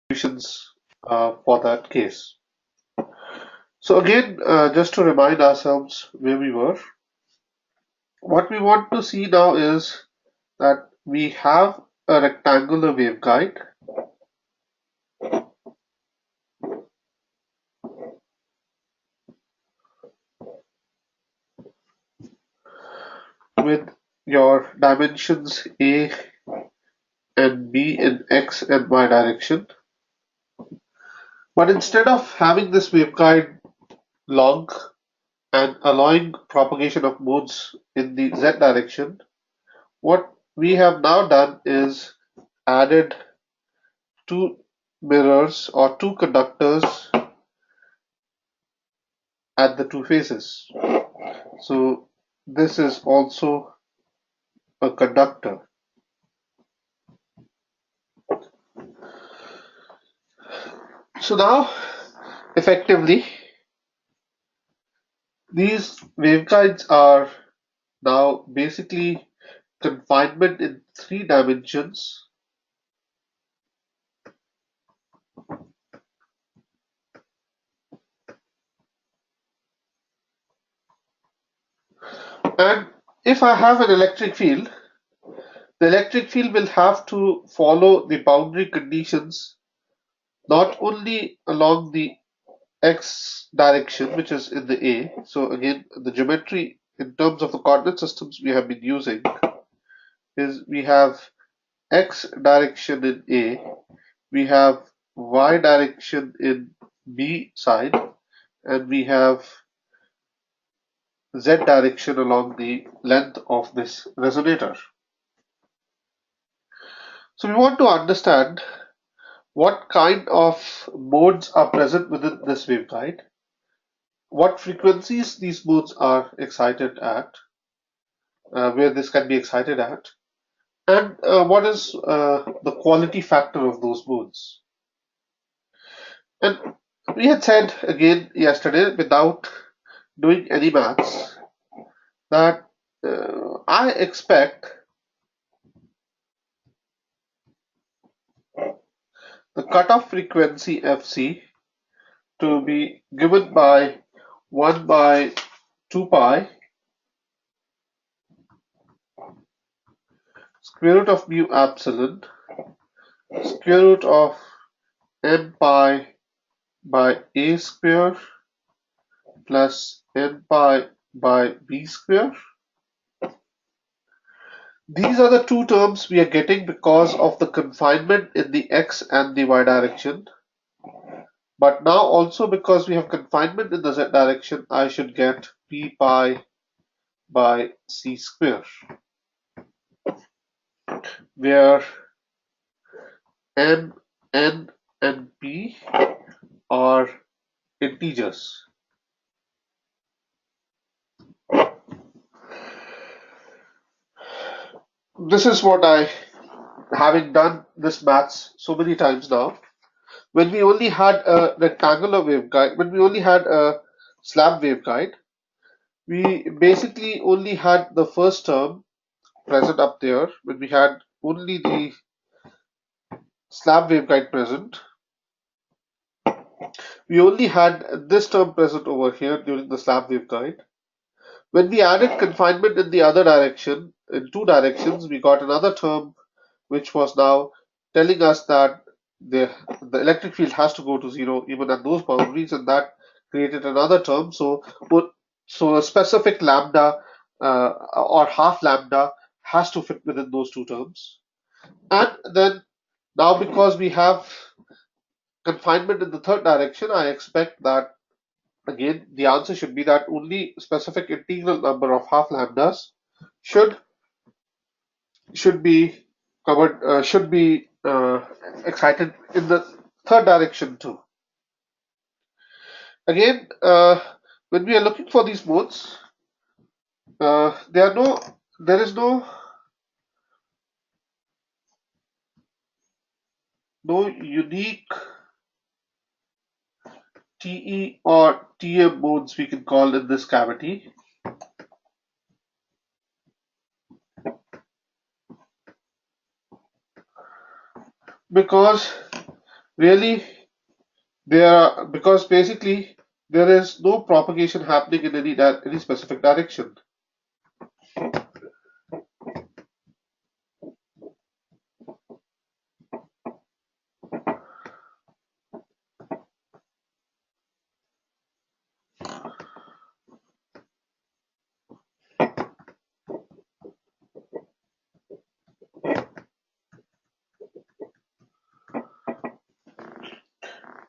solutions for that case. So again, just to remind ourselves where we were, what we want to see now is that we have a rectangular waveguide with your dimensions A and B in X and Y direction. But instead of having this waveguide long and allowing propagation of modes in the Z direction, what we have now done is added two mirrors or two conductors at the two faces. So this is also a conductor. So now effectively these waveguides are now basically confinement in three dimensions, and if I have an electric field, the electric field will have to follow the boundary conditions not only along the x direction, which is in the A. So again, the geometry in terms of the coordinate systems we have been using is we have x direction in A, we have y direction in B side, and we have z direction along the length of this resonator. So we want to understand what kind of modes are present within this waveguide, what frequencies these modes are excited at, where this can be excited at, and what is the quality factor of those modes. And we had said again yesterday, without doing any maths, that I expect the cutoff frequency Fc to be given by 1 by 2 pi square root of mu epsilon square root of n pi by a square plus n pi by b square. These are the two terms we are getting because of the confinement in the x and the y direction. But now also because we have confinement in the z direction, I should get p pi by c square, where m, n, and p are integers. This is what I, having done this maths so many times now, when we only had a rectangular waveguide, when we only had a slab waveguide, we basically only had the first term present up there. When we had only the slab waveguide present, we only had this term present over here during the slab waveguide. When we added confinement in the other direction, in two directions, we got another term which was now telling us that the electric field has to go to zero even at those boundaries, and that created another term. So a specific lambda or half lambda has to fit within those two terms. And then now because we have confinement in the third direction, I expect that again the answer should be that only specific integral number of half lambdas should be covered, should be excited in the third direction too. Again, when we are looking for these modes, there is no unique TE or TM modes we can call in this cavity, because Really, because basically there is no propagation happening in any specific direction.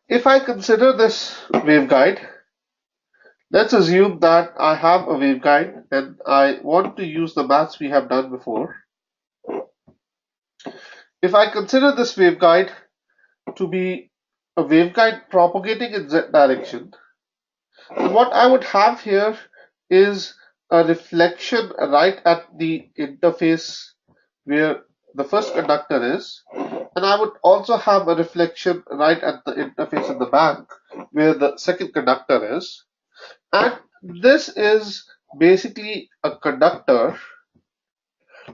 If I consider this waveguide, let's assume that I have a waveguide and I want to use the maths we have done before. If I consider this waveguide to be a waveguide propagating in z direction, then what I would have here is a reflection right at the interface where the first conductor is, and I would also have a reflection right at the interface in the back where the second conductor is. And this is basically a conductor,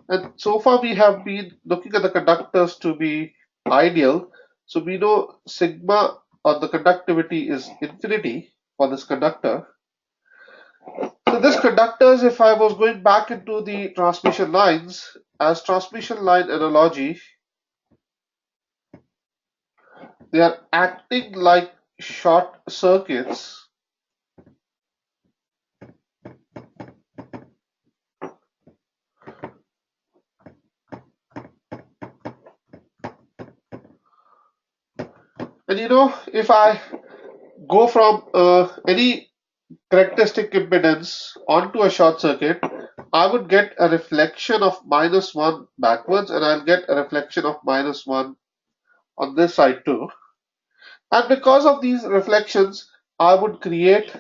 and so far we have been looking at the conductors to be ideal. So we know sigma on the conductivity is infinity for this conductor. So this conductors, if I was going back into the transmission lines, as transmission line analogy, they are acting like short circuits. And if I go from any characteristic impedance onto a short circuit, I would get a reflection of -1 backwards, and I'll get a reflection of -1 on this side too. And because of these reflections, I would create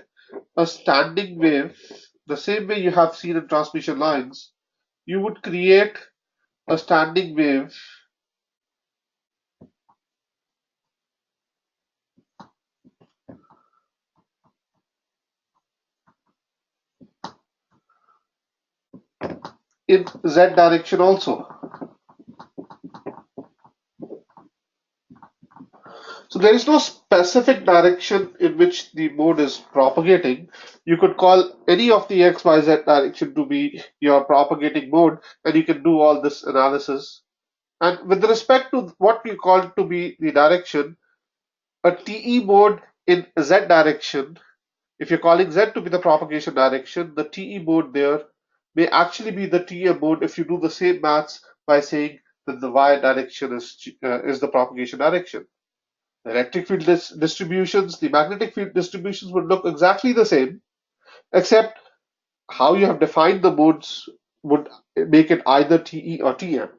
a standing wave, the same way you have seen in transmission lines. You would create a standing wave in z direction also. So there is no specific direction in which the mode is propagating. You could call any of the x, y, z direction to be your propagating mode, and you can do all this analysis. And with respect to what we call to be the direction, a TE mode in z direction, if you're calling z to be the propagation direction, the TE mode there may actually be the TM mode if you do the same maths by saying that the y direction is the propagation direction. The electric field distributions, the magnetic field distributions would look exactly the same, except how you have defined the modes would make it either TE or TM.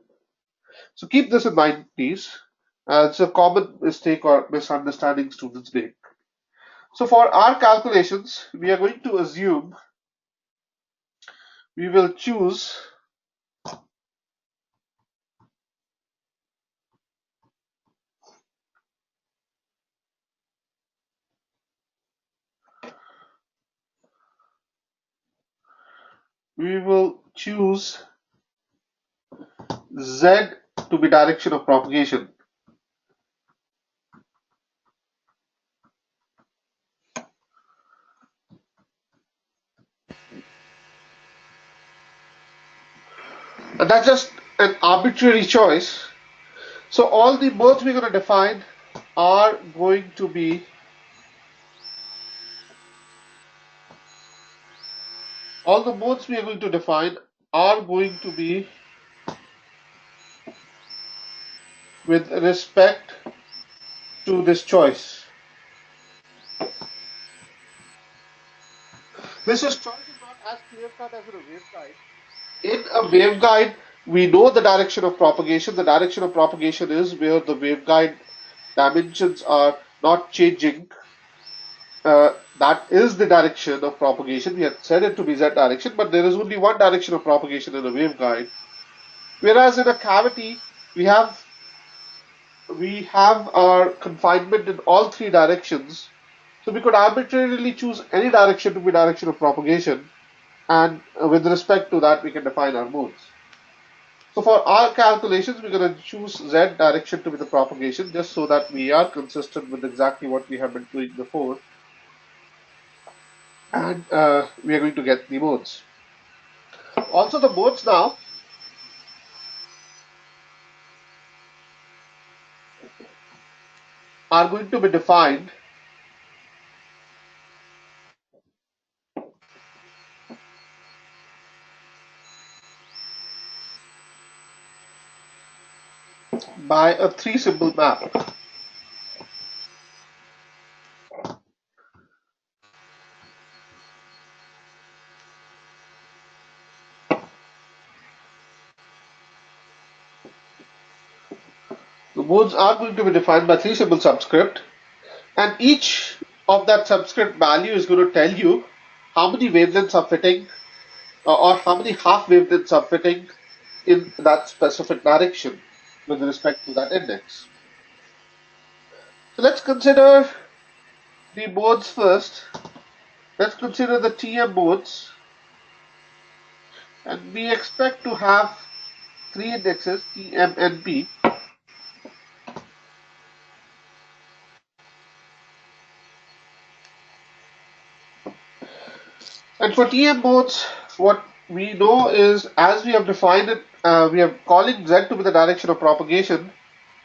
So keep this in mind, please. It's a common mistake or misunderstanding students make. So for our calculations, we are going to assume we will choose Z to be direction of propagation. And that's just an arbitrary choice. So all the modes we're going to define are going to be all the modes we are going to define are going to be with respect to this choice. This choice is not as clear cut as in a waveguide. In a waveguide, we know the direction of propagation. The direction of propagation is where the waveguide dimensions are not changing. That is the direction of propagation. We had said it to be z direction, but there is only one direction of propagation in a waveguide. Whereas in a cavity, we have our confinement in all three directions. So we could arbitrarily choose any direction to be direction of propagation, and with respect to that, we can define our modes. So for our calculations, we're going to choose Z direction to be the propagation, just so that we are consistent with exactly what we have been doing before. And we are going to get the modes. Also, the modes now are going to be defined by a three-symbol map. The modes are going to be defined by three-symbol subscript, and each of that subscript value is going to tell you how many wavelengths are fitting or how many half wavelengths are fitting in that specific direction with respect to that index. So let's consider the modes first. Let's consider the TM modes, and we expect to have three indexes, TM and P. And for TM modes, what we know is, as we have defined it, we are calling Z to be the direction of propagation.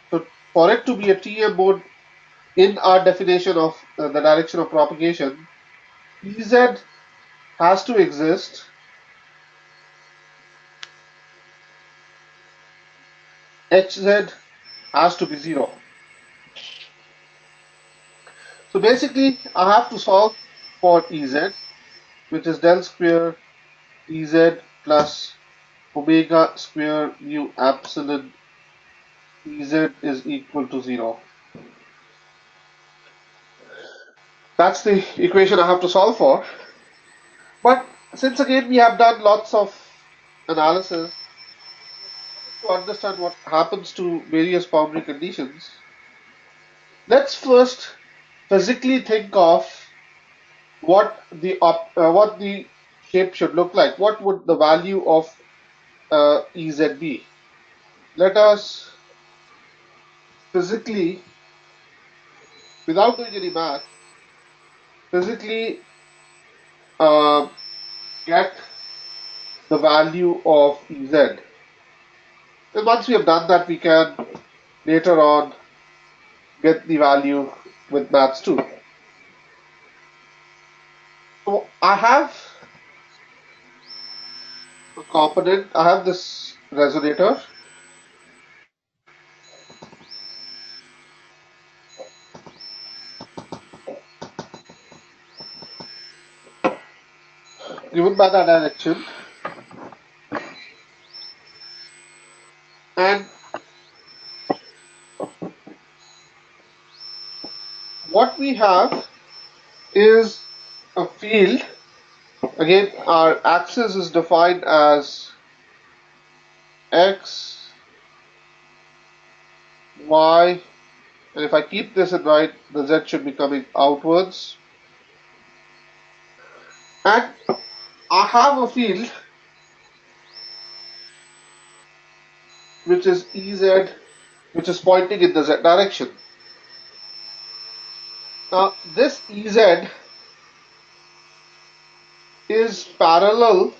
So for it to be a TM mode in our definition of the direction of propagation, Ez has to exist, Hz has to be 0. So basically, I have to solve for Ez, which is del square Ez plus omega square mu epsilon Ez is equal to 0. That's the equation I have to solve for. But since again we have done lots of analysis to understand what happens to various boundary conditions, let's first physically think of what the shape should look like. What would the value of Ez be? Let us physically, without doing any math, physically uh, get the value of Ez. And once we have done that, we can later on get the value with maths too. So I have a component, I have this resonator, given by that direction, and what we have is a field. Again, our axis is defined as x, y, and if I keep this in mind, the z should be coming outwards. And I have a field which is Ez, which is pointing in the z direction. Now, this Ez is parallel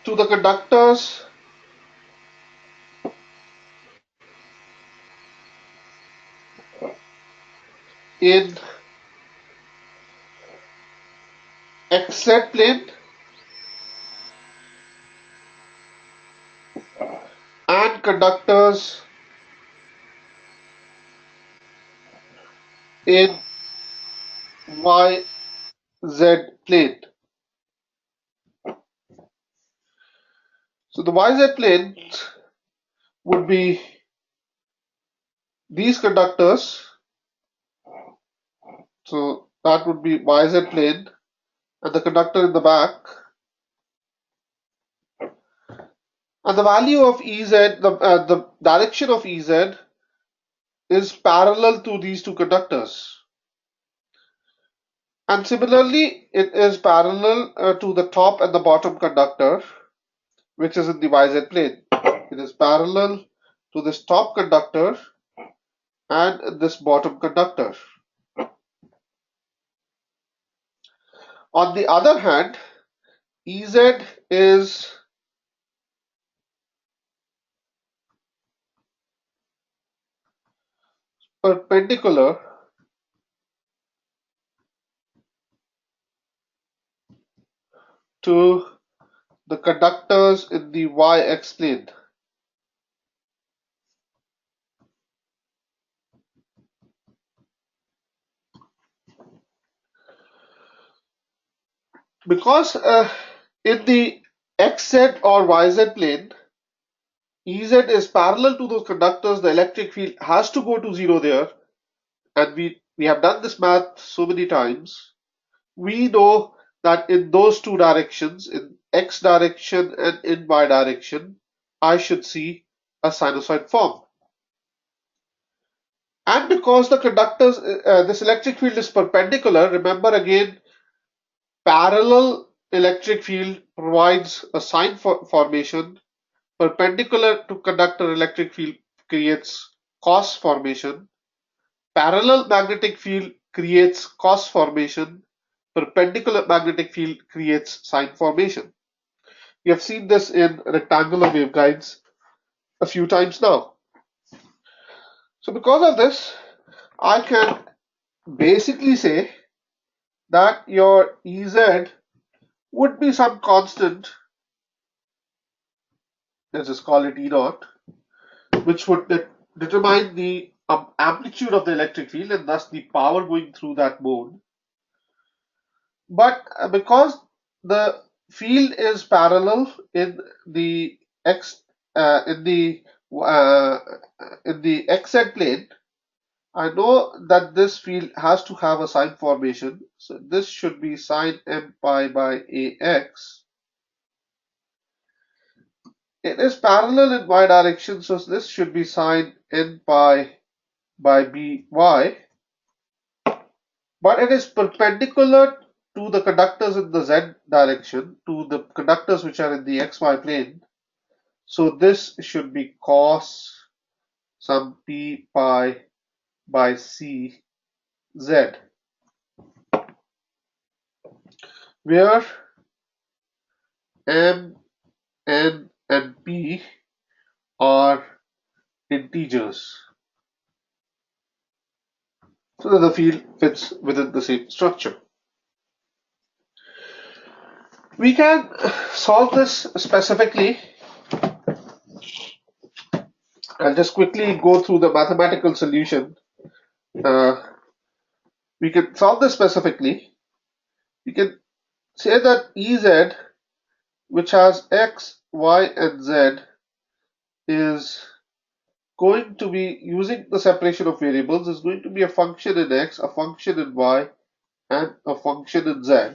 to the conductors in xz plane and conductors in yz plane. So the yz plane would be these conductors. So that would be yz plane, and the conductor in the back. And the value of Ez, the direction of Ez is parallel to these two conductors. And similarly, it is parallel to the top and the bottom conductor. which is in the YZ plane. It is parallel to this top conductor and this bottom conductor. On the other hand, EZ is perpendicular to the conductors in the YX plane. Because in the XZ or YZ plane, EZ is parallel to those conductors, the electric field has to go to zero there, and we have done this math so many times. We know that in those two directions, in X direction and in Y direction, I should see a sinusoid form. And because the conductors, this electric field is perpendicular, remember again, parallel electric field provides a sine formation. Perpendicular to conductor electric field creates cos formation. Parallel magnetic field creates cos formation. Perpendicular magnetic field creates sine formation. We have seen this in rectangular waveguides a few times now. So because of this, I can basically say that your Ez would be some constant, let's just call it E0, which would determine the amplitude of the electric field and thus the power going through that mode. But because the field is parallel in the x uh, in the xz plane, I know that this field has to have a sine formation. So this should be sine m pi by ax. It is parallel in y direction, so this should be sine n pi by by, but it is perpendicular to the conductors in the z direction, to the conductors which are in the xy plane. So this should be cos some p pi by c z, where m, n, and p are integers, so that the field fits within the same structure. We can solve this specifically. I'll just quickly go through the mathematical solution. We can solve this specifically. We can say that Ez, which has x, y, and z, is going to be, using the separation of variables, is going to be a function in x, a function in y, and a function in z.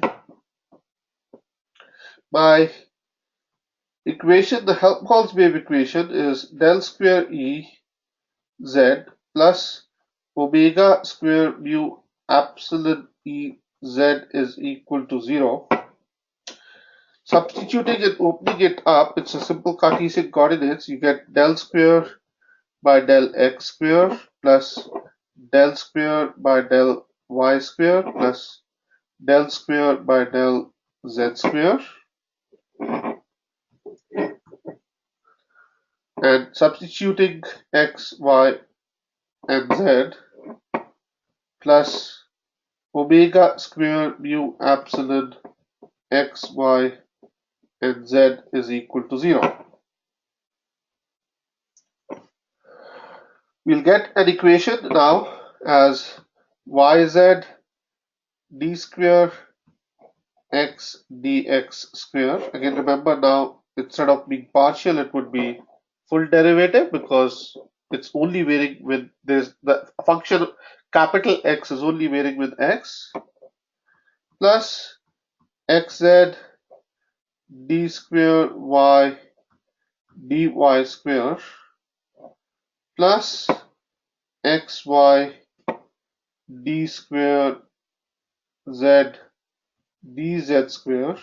My equation, the Helmholtz wave equation, is del square E z plus omega square mu epsilon E z is equal to 0. Substituting and opening it up, it's a simple Cartesian coordinates. You get del square by del x square plus del square by del y square plus del square by del z square. And substituting x, y, and z plus omega square mu epsilon x, y, and z is equal to 0. We'll get an equation now as yz d square x dx square. Again, remember now, instead of being partial, it would be full derivative because it's only varying with this. The function capital X is only varying with x, plus xz d square y dy square plus xy d square z dz square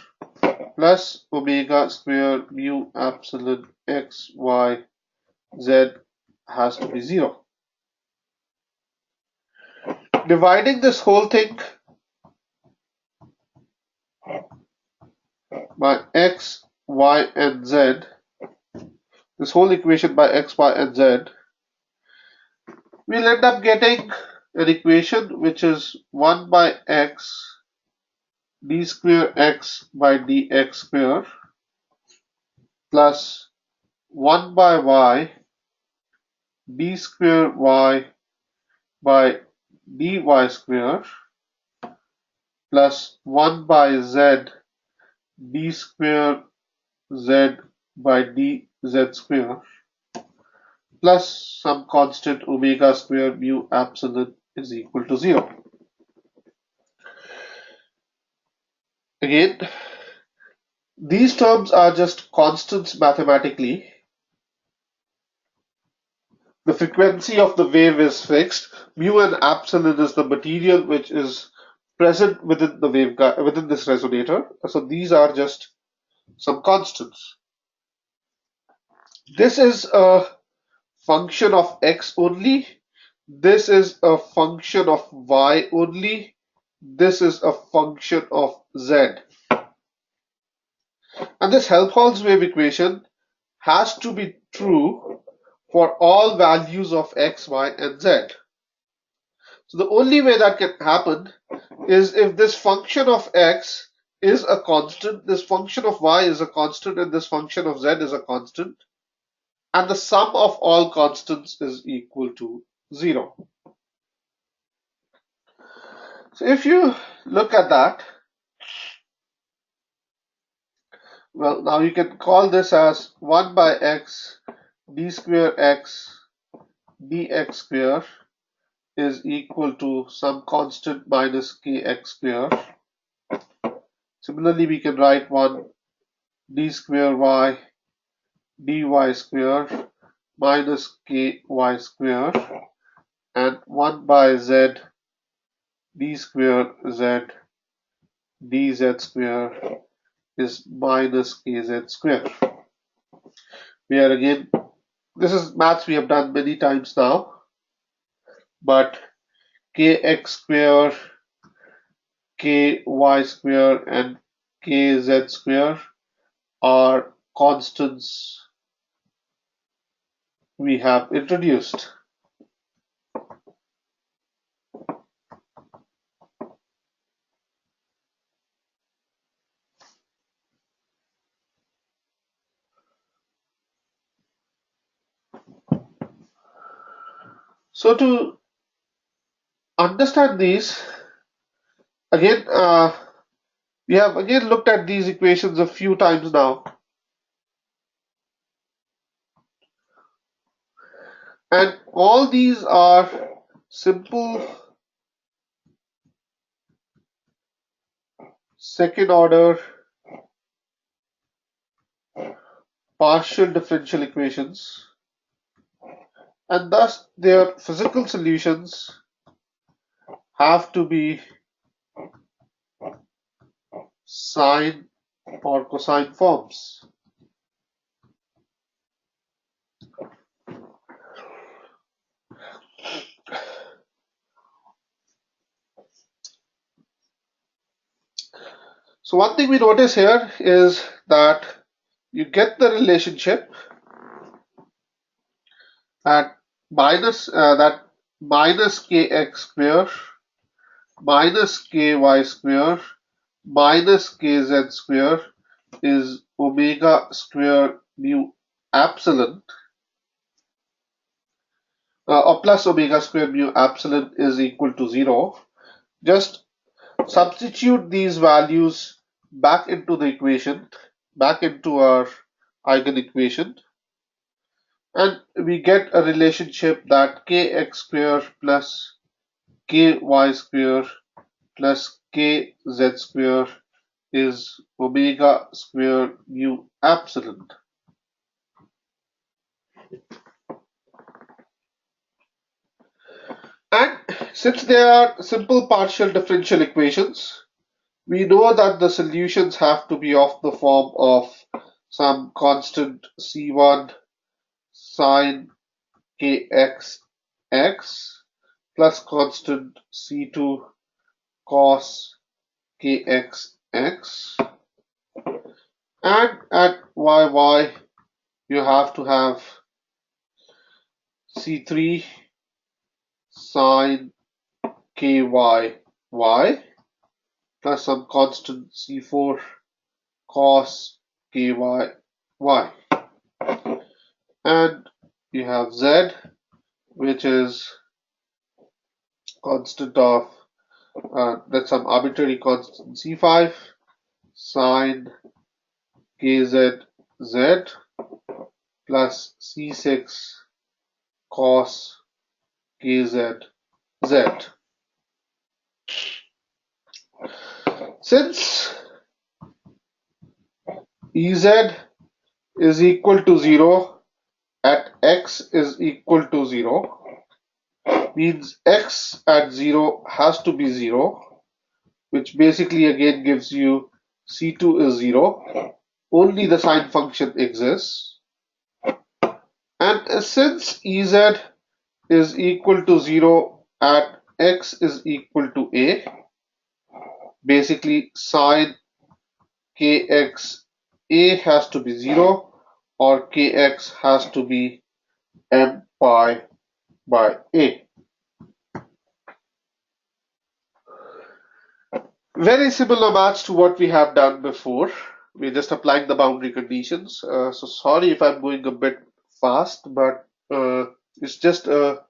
plus omega square mu epsilon x, y, z has to be 0. Dividing this whole thing by x, y, and z, this whole equation by x, y, and z, we'll end up getting an equation which is 1 by x d square x by dx square plus 1 by y d square y by dy square plus 1 by z d square z by dz square plus some constant omega square mu epsilon is equal to 0. Again, these terms are just constants mathematically. The frequency of the wave is fixed. Mu and epsilon is the material which is present within the within this resonator. So these are just some constants. This is a function of x only. This is a function of y only. This is a function of z. And this Helmholtz wave equation has to be true for all values of x, y, and z. So the only way that can happen is if this function of x is a constant, this function of y is a constant, and this function of z is a constant, and the sum of all constants is equal to 0. So if you look at that, well, now you can call this as 1 by x d square x dx square is equal to some constant minus kx square. Similarly, we can write 1 d square y dy square minus ky square and 1 by z d square z dz square is minus kz square. Where again, this is maths we have done many times now, but kx square, ky square, and kz square are constants we have introduced. So to understand these, again, we have again looked at these equations a few times now. And all these are simple second order partial differential equations, and thus their physical solutions have to be sine or cosine forms. So one thing we notice here is that you get the relationship at minus kx square minus ky square minus kz square is omega square mu epsilon or plus omega square mu epsilon is equal to 0. Just substitute these values back into the equation, back into our eigenequation, and we get a relationship that kx square plus ky square plus kz square is omega square mu epsilon. And since they are simple partial differential equations, We know that the solutions have to be of the form of some constant C1 sine kxx plus constant C2 cos kxx, and at yy you have to have C3 sine kyy plus some constant C4 cos kyy, and you have z, which is constant of that's some arbitrary constant C5 sine kz z plus C6 cos kz z. Since Ez is equal to 0 at x is equal to 0, means x at 0 has to be 0, which basically again gives you C2 is 0, only the sine function exists. And since Ez is equal to 0 at x is equal to a, basically sine kx a has to be 0 or kx has to be m pi by a. Very similar match to what we have done before. We're just applying the boundary conditions. So sorry if I'm going a bit fast, but it's just a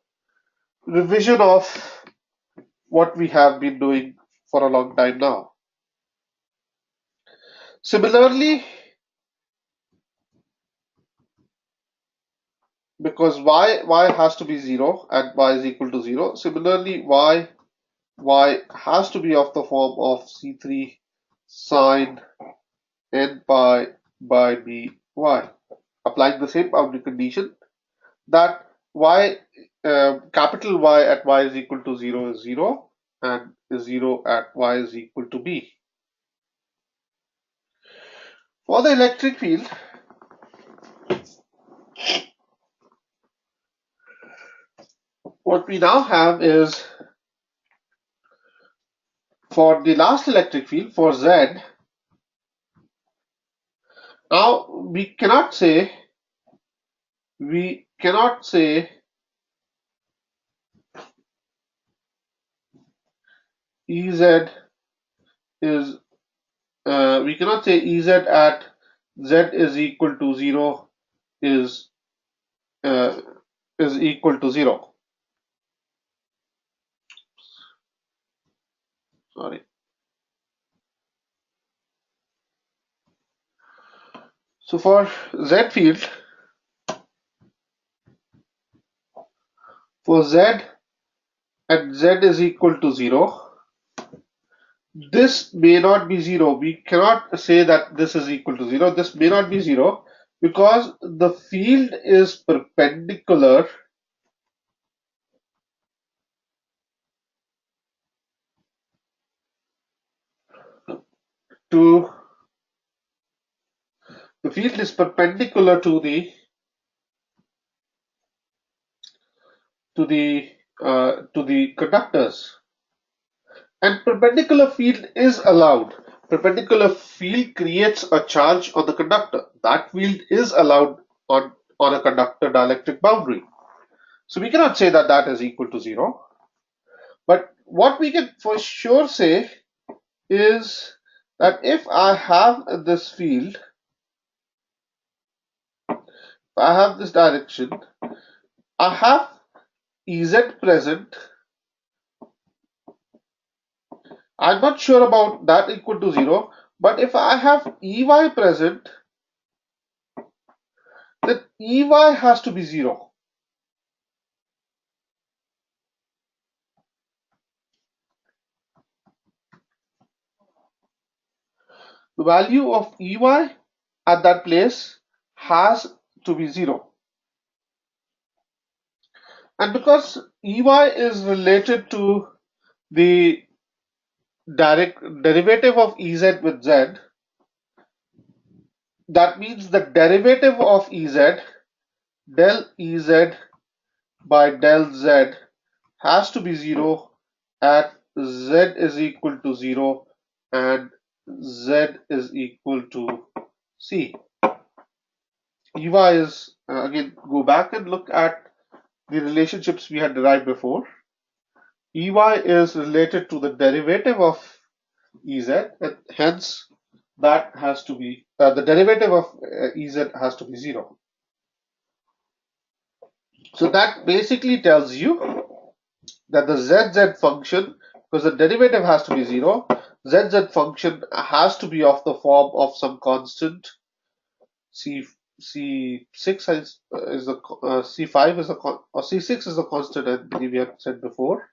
revision of what we have been doing for a long time now. Similarly, because y has to be 0 and y is equal to 0, similarly y has to be of the form of C3 sine n pi by by. Applying the same boundary condition that y capital Y at y is equal to 0 is 0 and 0 at y is equal to b. For the electric field, what we now have is for the last electric field for Z. Now we cannot say Ez is we cannot say Ez at Z is equal to 0 is uh, is equal to 0. Sorry. So for Z field, for Z at Z is equal to 0, this may not be 0. We cannot say that this is equal to 0. This may not be 0 because the field is perpendicular to the field is perpendicular to the conductors, and perpendicular field is allowed. Perpendicular field creates a charge on the conductor. That field is allowed on a conductor dielectric boundary. So we cannot say that that is equal to 0. But what we can for sure say is that if I have this field, if I have this direction, I have Ez present. I'm not sure about that equal to 0, but if I have Ey present, then Ey has to be 0. The value of Ey at that place has to be 0. And because Ey is related to the direct derivative of Ez with Z, that means the derivative of Ez, del Ez by del Z, has to be 0 at Z is equal to 0 and Z is equal to C. EY is, again, go back and look at the relationships we had derived before. EY is related to the derivative of Ez, and hence that has to be, the derivative of Ez has to be 0. So that basically tells you that the ZZ function, because the derivative has to be 0, ZZ function has to be of the form of some constant. C6 is the C5 is a or C6 is a constant, I believe we have said before.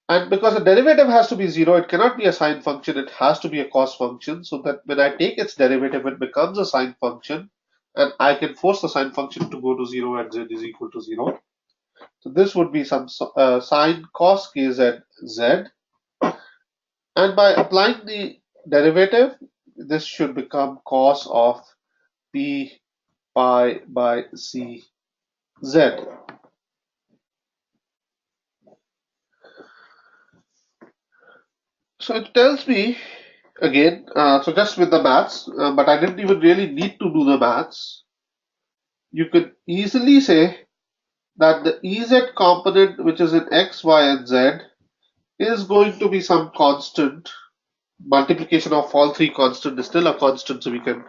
And because the derivative has to be 0, it cannot be a sine function, it has to be a cos function, so that when I take its derivative, it becomes a sine function, and I can force the sine function to go to 0 at Z is equal to 0. So this would be some sine cos kz z, and by applying the derivative, this should become cos of p pi by c z. So it tells me again, so just with the maths, but I didn't even really need to do the maths. You could easily say that the Ez component, which is in x, y, and z, is going to be some constant. Multiplication of all three constant is still a constant, so we can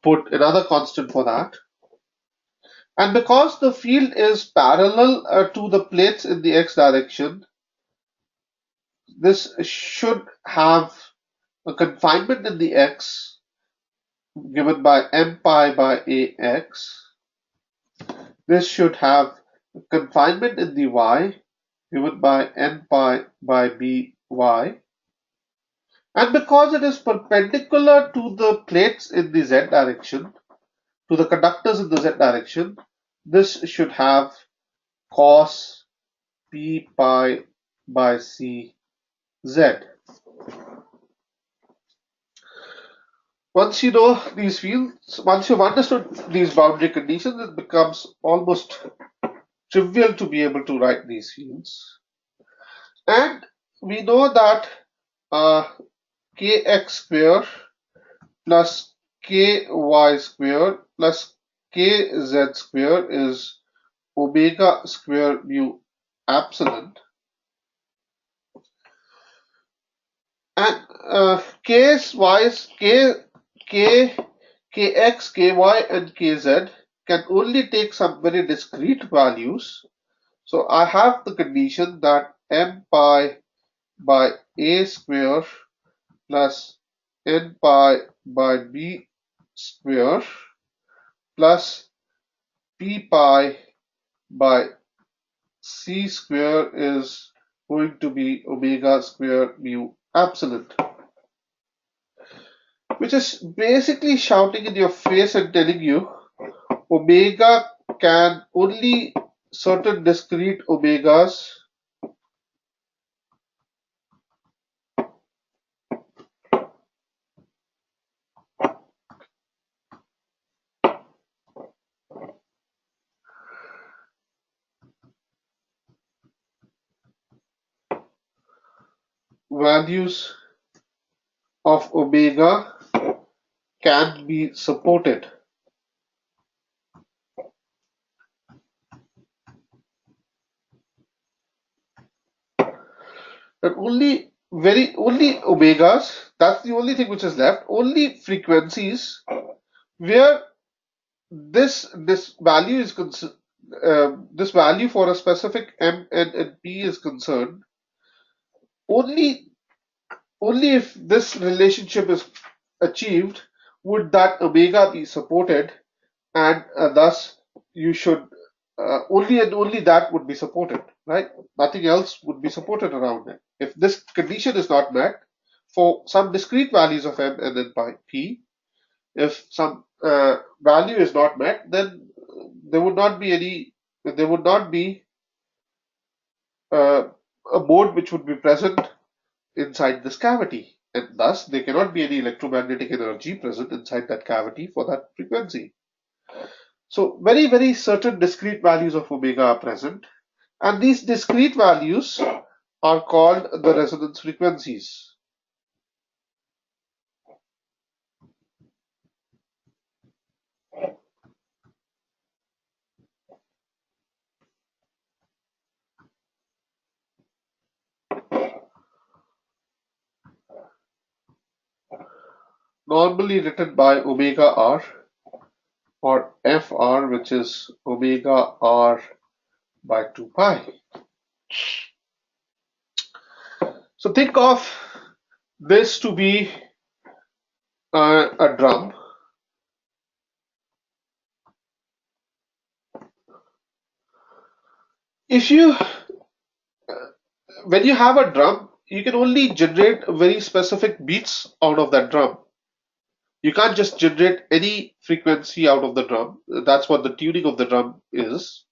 put another constant for that. And because the field is parallel to the plates in the x direction, this should have a confinement in the x given by m pi by ax. This should have a confinement in the y given by n pi by by. And because it is perpendicular to the plates in the z direction, to the conductors in the z direction, this should have cos p pi by c z. Once you know these fields, once you've understood these boundary conditions, it becomes almost trivial to be able to write these fields. And we know that kx square plus ky square plus kz square is omega square mu epsilon. And k's, y's, kx, ky, and kz can only take some very discrete values. So I have the condition that m pi by a square plus n pi by b square plus p pi by c square is going to be omega square mu epsilon, which is basically shouting in your face and telling you omega can only certain discrete omegas values of omega can be supported. And only omegas, that's the only thing which is left, only frequencies where this value is this value for a specific m, n, and p is concerned, only if this relationship is achieved would that omega be supported, and thus you should only and only that would be supported, right? Nothing else would be supported around it. If this condition is not met for some discrete values of m, n, and p, if some value is not met, then there would not be a mode which would be present inside this cavity, and thus there cannot be any electromagnetic energy present inside that cavity for that frequency. So very, very certain discrete values of omega are present, and these discrete values are called the resonance frequencies. Normally written by omega r or Fr, which is omega r by 2 pi. So think of this to be a drum. If you, when you have a drum, you can only generate very specific beats out of that drum. You can't just generate any frequency out of the drum. That's what the tuning of the drum is.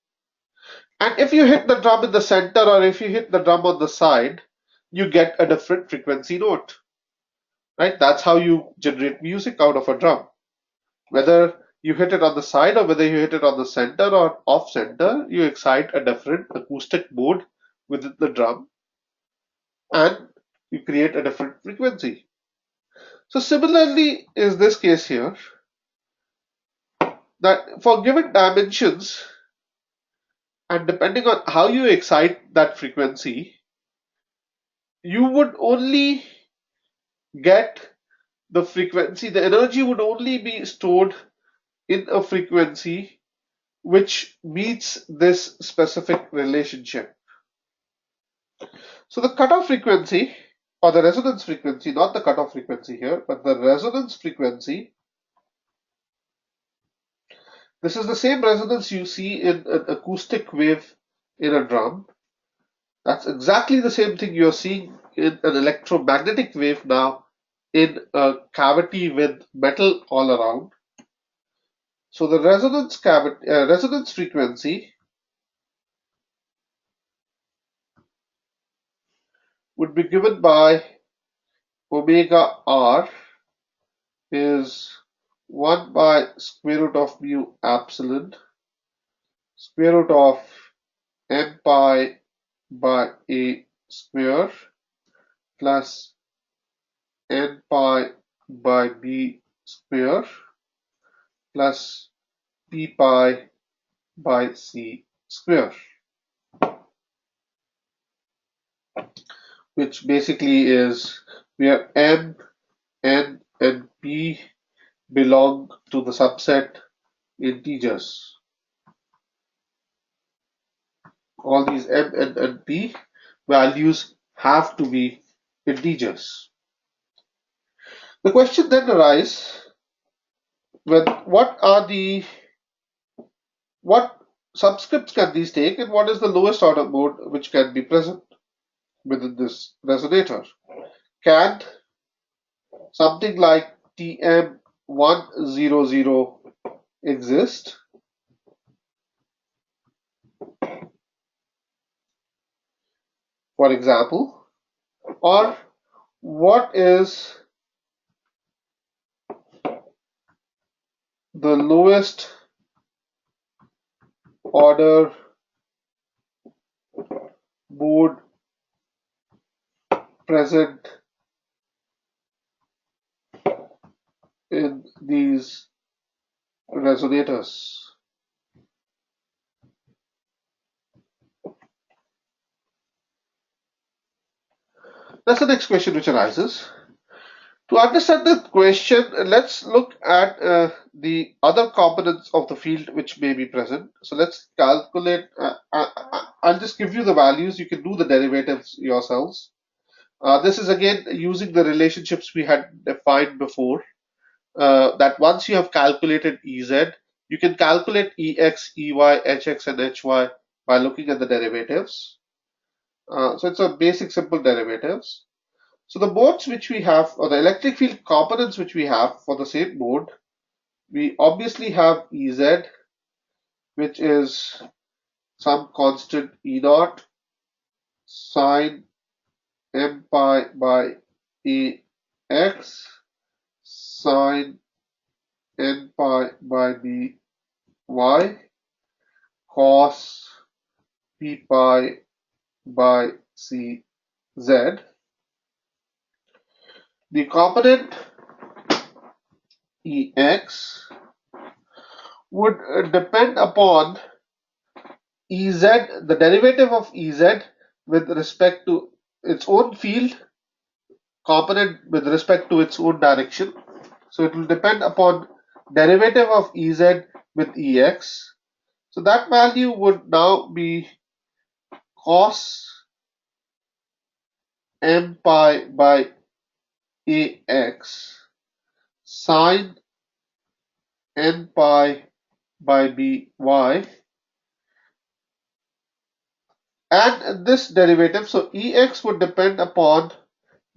And if you hit the drum in the center or if you hit the drum on the side, you get a different frequency note. Right? That's how you generate music out of a drum. Whether you hit it on the side or whether you hit it on the center or off center, you excite a different acoustic mode within the drum and you create a different frequency. So similarly is this case here, that for given dimensions and depending on how you excite that frequency, you would only get the frequency, the energy would only be stored in a frequency which meets this specific relationship. So the cutoff frequency or the resonance frequency, not the cutoff frequency here, but the resonance frequency, this is the same resonance you see in an acoustic wave in a drum. That's exactly the same thing you're seeing in an electromagnetic wave now in a cavity with metal all around. So the resonance frequency would be given by omega r is 1 by square root of mu epsilon square root of m pi by a square plus n pi by b square plus p pi by c square, which basically is where m, n, and p belong to the subset integers. All these m, n, and p values have to be integers. The question then arises, what subscripts can these take and what is the lowest order mode which can be present within this resonator? Can something like TM100 exist? For example, or what is the lowest order mode present in these resonators? That's the next question which arises. To understand the question, let's look at the other components of the field which may be present. So let's calculate, I'll just give you the values, you can do the derivatives yourselves. This is again using the relationships we had defined before, that once you have calculated Ez, you can calculate Ex, Ey, Hx and Hy by looking at the derivatives. So it's a basic simple derivatives. So the modes which we have, or the electric field components which we have for the same mode, we obviously have Ez, which is some constant E naught sine m pi by ax sine n pi by by cos p pi by c z. The component Ex would depend upon Ez, the derivative of Ez with respect to its own field component with respect to its own direction. So it will depend upon derivative of Ez with Ex. So that value would now be cos m pi by Ax sine n pi by by, and this derivative, so Ex would depend upon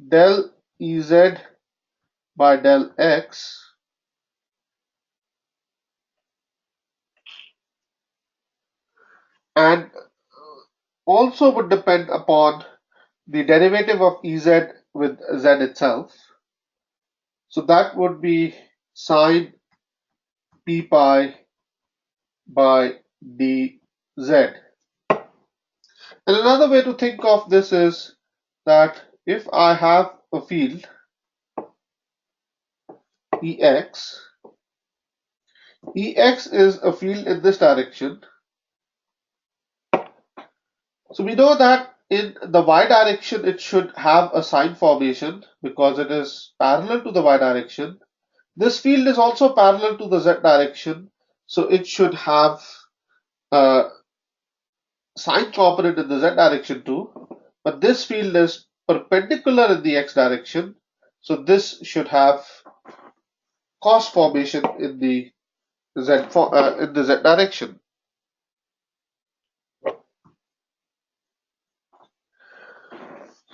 del Ez by del x and also would depend upon the derivative of Ez with z itself. So that would be sine p pi by dz. And another way to think of this is that if I have a field Ex, Ex is a field in this direction. So we know that in the y direction it should have a sine formation because it is parallel to the y direction. This field is also parallel to the z direction, so it should have a sine component in the z direction too. But this field is perpendicular in the x direction, so this should have cos formation in the z direction.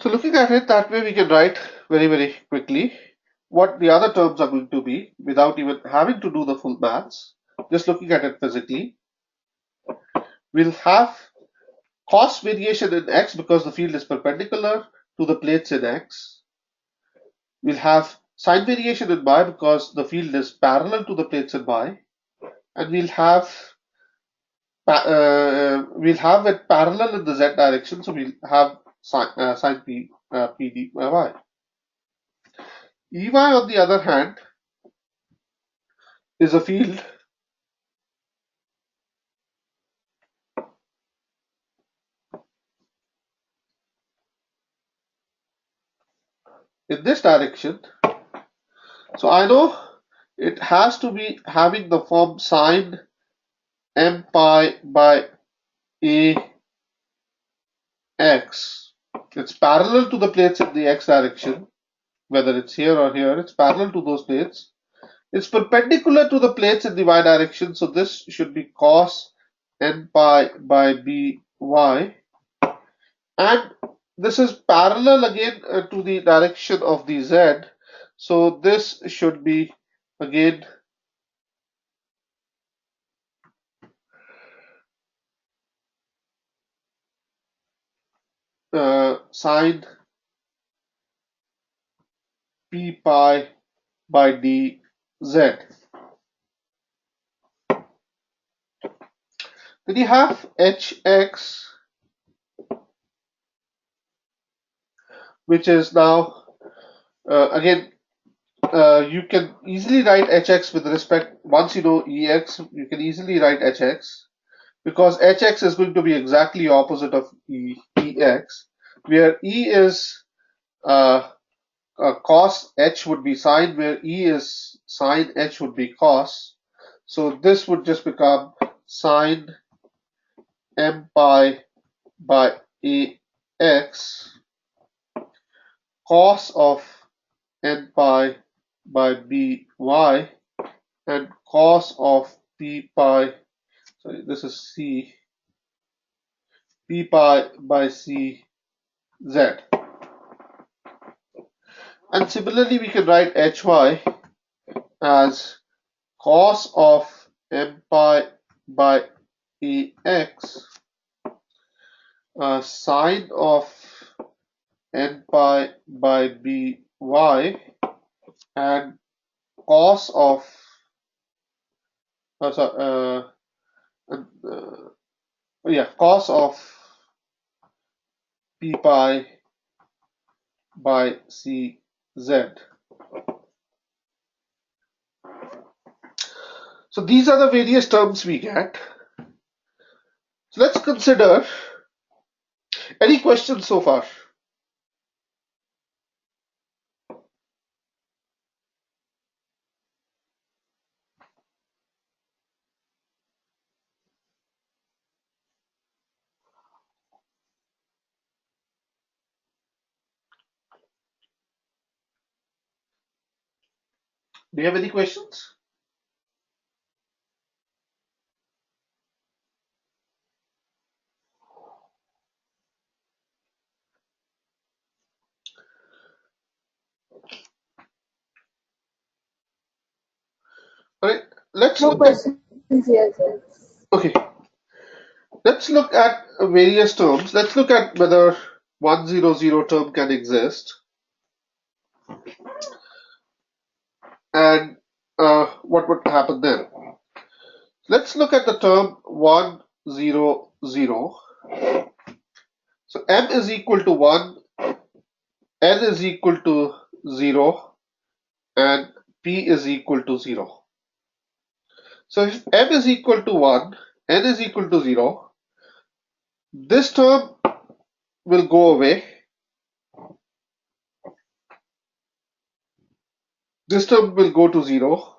So looking at it that way, we can write very quickly what the other terms are going to be without even having to do the full maths. Just looking at it physically, we'll have cos variation in x because the field is perpendicular to the plates in x. We'll have sine variation in y because the field is parallel to the plates in y, and we'll have it parallel in the z direction, so we'll have sine p d by y. Ey, on the other hand, is a field in this direction. So I know it has to be having the form sine m pi by ax. It's parallel to the plates in the x direction, whether it's here or here, it's parallel to those plates. It's perpendicular to the plates in the y direction, so this should be cos n pi by by, and this is parallel again to the direction of the z, so this should be again sine p pi by dz. Then you have hx, which is now again you can easily write hx with respect, once you know ex, you can easily write hx because hx is going to be exactly opposite of ex, where e is cos, h would be sine, where e is sine, h would be cos. So this would just become sine m pi by ax cos of n pi by by and cos of p pi, sorry, this is c, p pi by c z. And similarly, we can write hy as cos of m pi by ax sine of n pi by by and cos of sorry, uh, cos of p pi by cz. So these are the various terms we get. So let's consider any questions so far. Do you have any questions? All right, let's No look at questions here, sir. okay. Let's look at various terms. Let's look at whether 100 term can exist and what would happen then. Let's look at the term 100. So m is equal to 1, n is equal to 0, and p is equal to 0. So if m is equal to 1, n is equal to 0, this term will go away. This term will go to 0.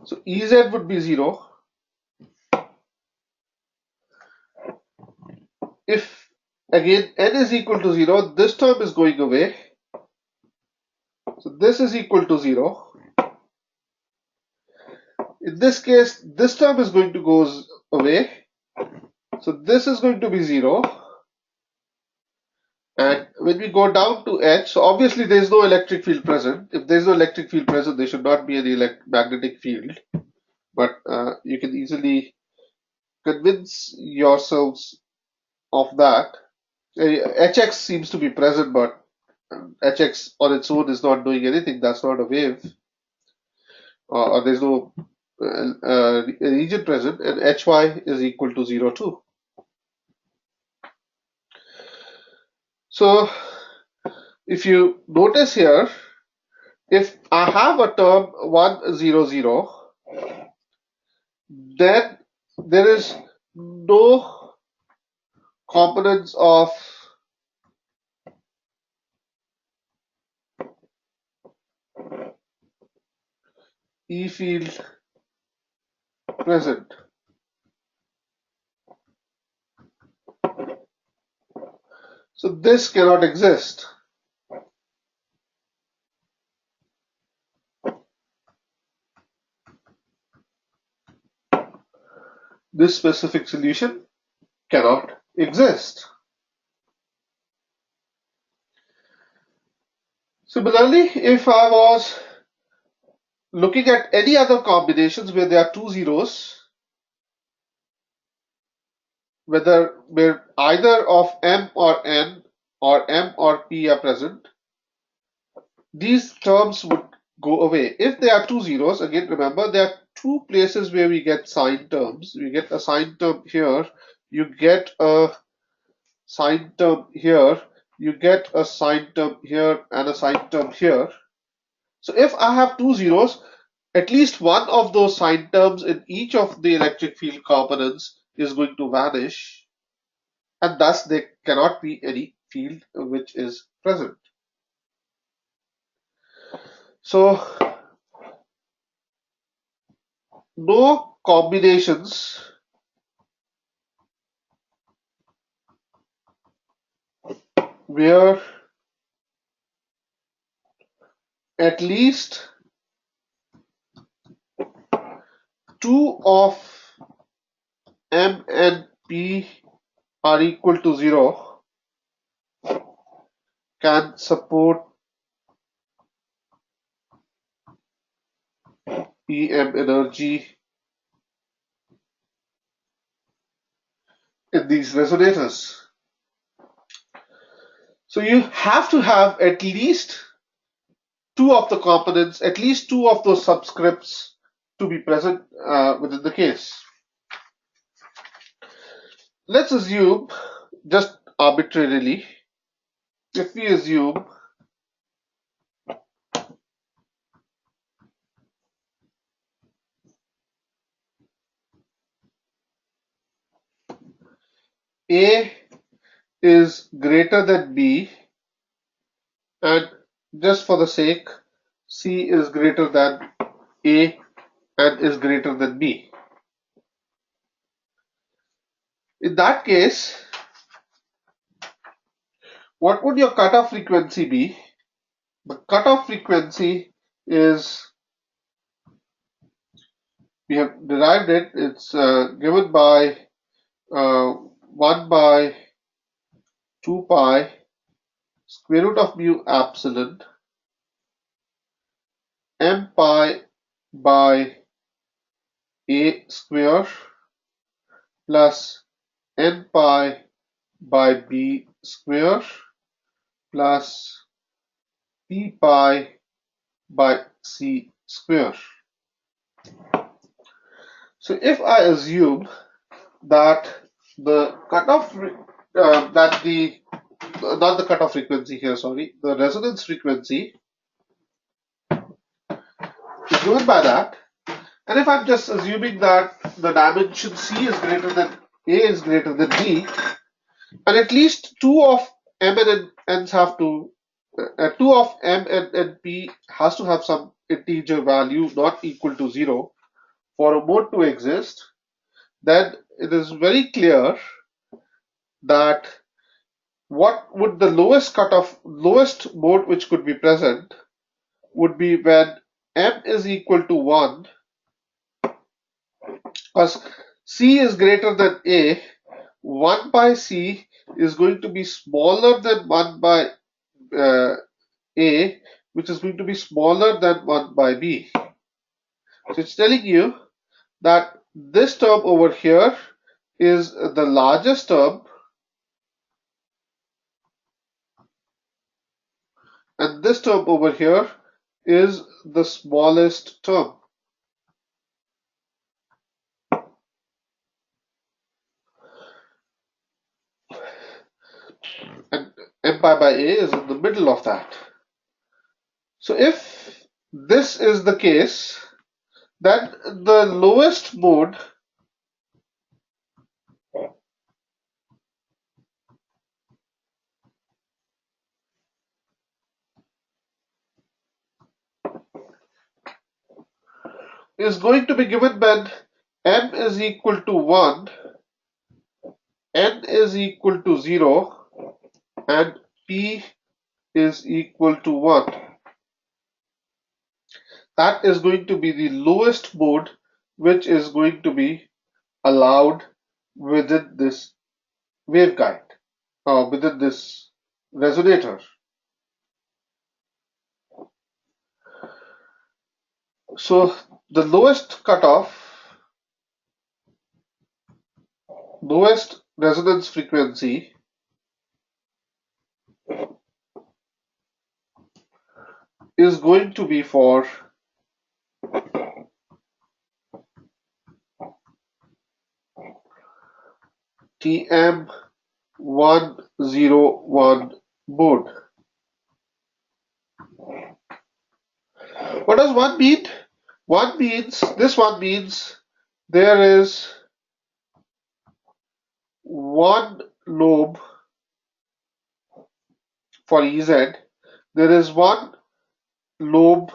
So Ez would be 0. If again n is equal to 0, this term is going away. So this is equal to 0. In this case, this term is going to go away. So this is going to be 0. And when we go down to H, so obviously there is no electric field present. If there is no electric field present, there should not be any magnetic field. But you can easily convince yourselves of that. Hx seems to be present, but Hx on its own is not doing anything. That's not a wave, or there's no region present, and Hy is equal to 0 too. So if you notice here, if I have a term 100, then there is no components of E field present. So this cannot exist. This specific solution cannot exist. Similarly, if I was looking at any other combinations where there are two zeros, where either of m or n or m or p are present, these terms would go away. If there are two zeros, again remember there are two places where we get sine terms. We get a sine term here, you get a sine term here, you get a sine term here and a sine term here. So if I have two zeros, at least one of those sine terms in each of the electric field components is going to vanish, and thus there cannot be any field which is present. So no combinations where at least two of m and p are equal to 0 can support EM energy in these resonators. So you have to have at least two of the components, at least two of those subscripts to be present within the case. Let's assume, just arbitrarily, if we assume A is greater than B, and just for the sake, C is greater than A and is greater than B. In that case, what would your cutoff frequency be? The cutoff frequency is, we have derived it, it's given by 1 by 2 pi square root of mu epsilon m pi by a square plus n pi by b square plus p pi by c square. So if I assume that the cutoff that the not the cutoff frequency here, sorry, the resonance frequency is given by that, and if I'm just assuming that the dimension C is greater than A is greater than B, and at least two of M and N's have to, two of M and P has to have some integer value not equal to 0 for a mode to exist, then it is very clear that what would the lowest mode which could be present would be when M is equal to 1, because C is greater than A. 1 by C is going to be smaller than 1 by A, which is going to be smaller than 1 by B. So it's telling you that this term over here is the largest term, and this term over here is the smallest term. And m pi by A is in the middle of that. So if this is the case, then the lowest mode is going to be given when m is equal to 1, n is equal to 0, and p is equal to 1. That is going to be the lowest mode which is going to be allowed within this waveguide, or within this resonator. So the lowest cutoff, lowest resonance frequency is going to be for TM101 mode. What does one mean? This one means there is one lobe for Ez, there is one lobe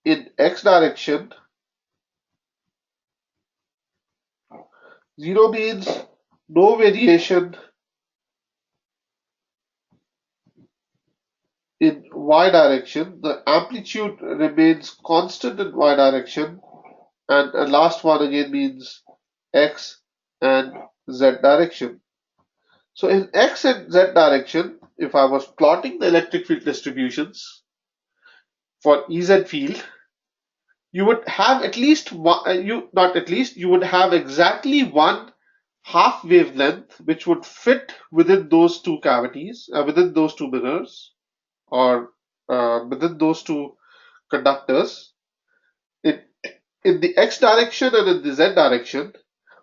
in x direction. 0 means no variation in y direction. The amplitude remains constant in y direction. And the last one again means x and z direction. So in x and z direction, if I was plotting the electric field distributions for Ez field, you would have at least one, you would have exactly one half wavelength which would fit within those two cavities, within those two mirrors, or within those two conductors in, in the x direction and in the z direction,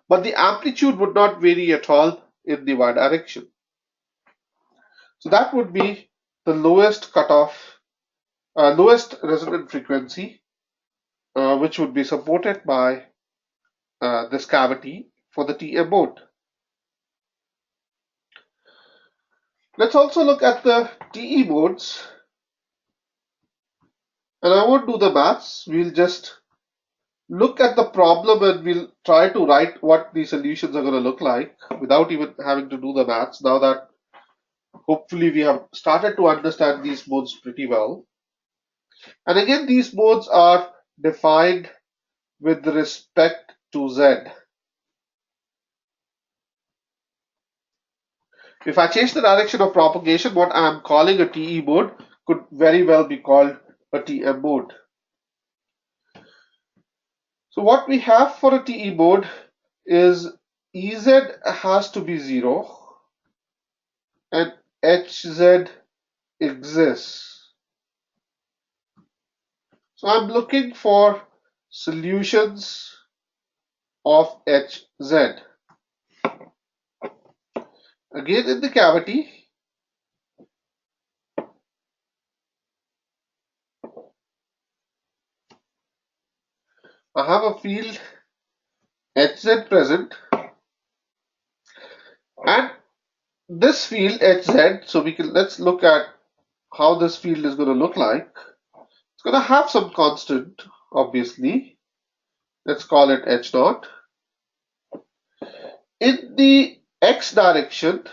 but the amplitude would not vary at all in the y direction. So that would be the lowest cutoff, lowest resonant frequency, which would be supported by this cavity for the TM mode. Let's also look at the TE modes, and I won't do the maths. We'll just look at the problem and we'll try to write what the solutions are going to look like without even having to do the maths, now that hopefully we have started to understand these modes pretty well. And again, these modes are defined with respect to Z. If I change the direction of propagation, what I am calling a TE mode could very well be called a TM mode. So what we have for a TE mode is Ez has to be 0 and Hz exists. So I'm looking for solutions of Hz. Again, in the cavity, I have a field Hz present, and this field Hz, so let's look at how this field is going to look like. It's going to have some constant, obviously. Let's call it H naught. In the x direction,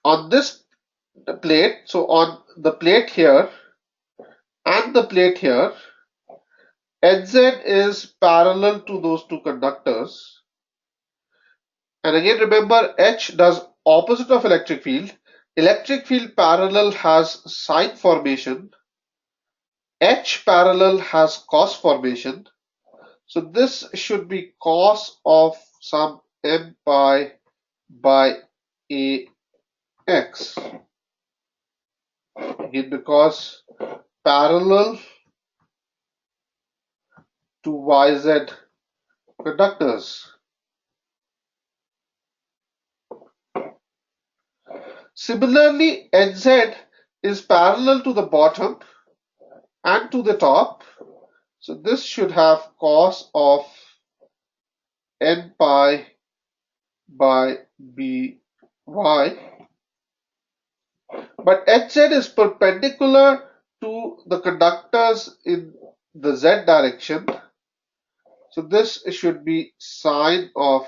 on this plate, so on the plate here and the plate here, Hz is parallel to those two conductors. And again, remember, H does opposite of electric field. Electric field parallel has sine formation. H parallel has cos formation. So this should be cos of some m pi by ax. Again, because parallel to yz conductors. Similarly, Hz is parallel to the bottom and to the top. So this should have cos of n pi by by. But Hz is perpendicular to the conductors in the z direction. So this should be sine of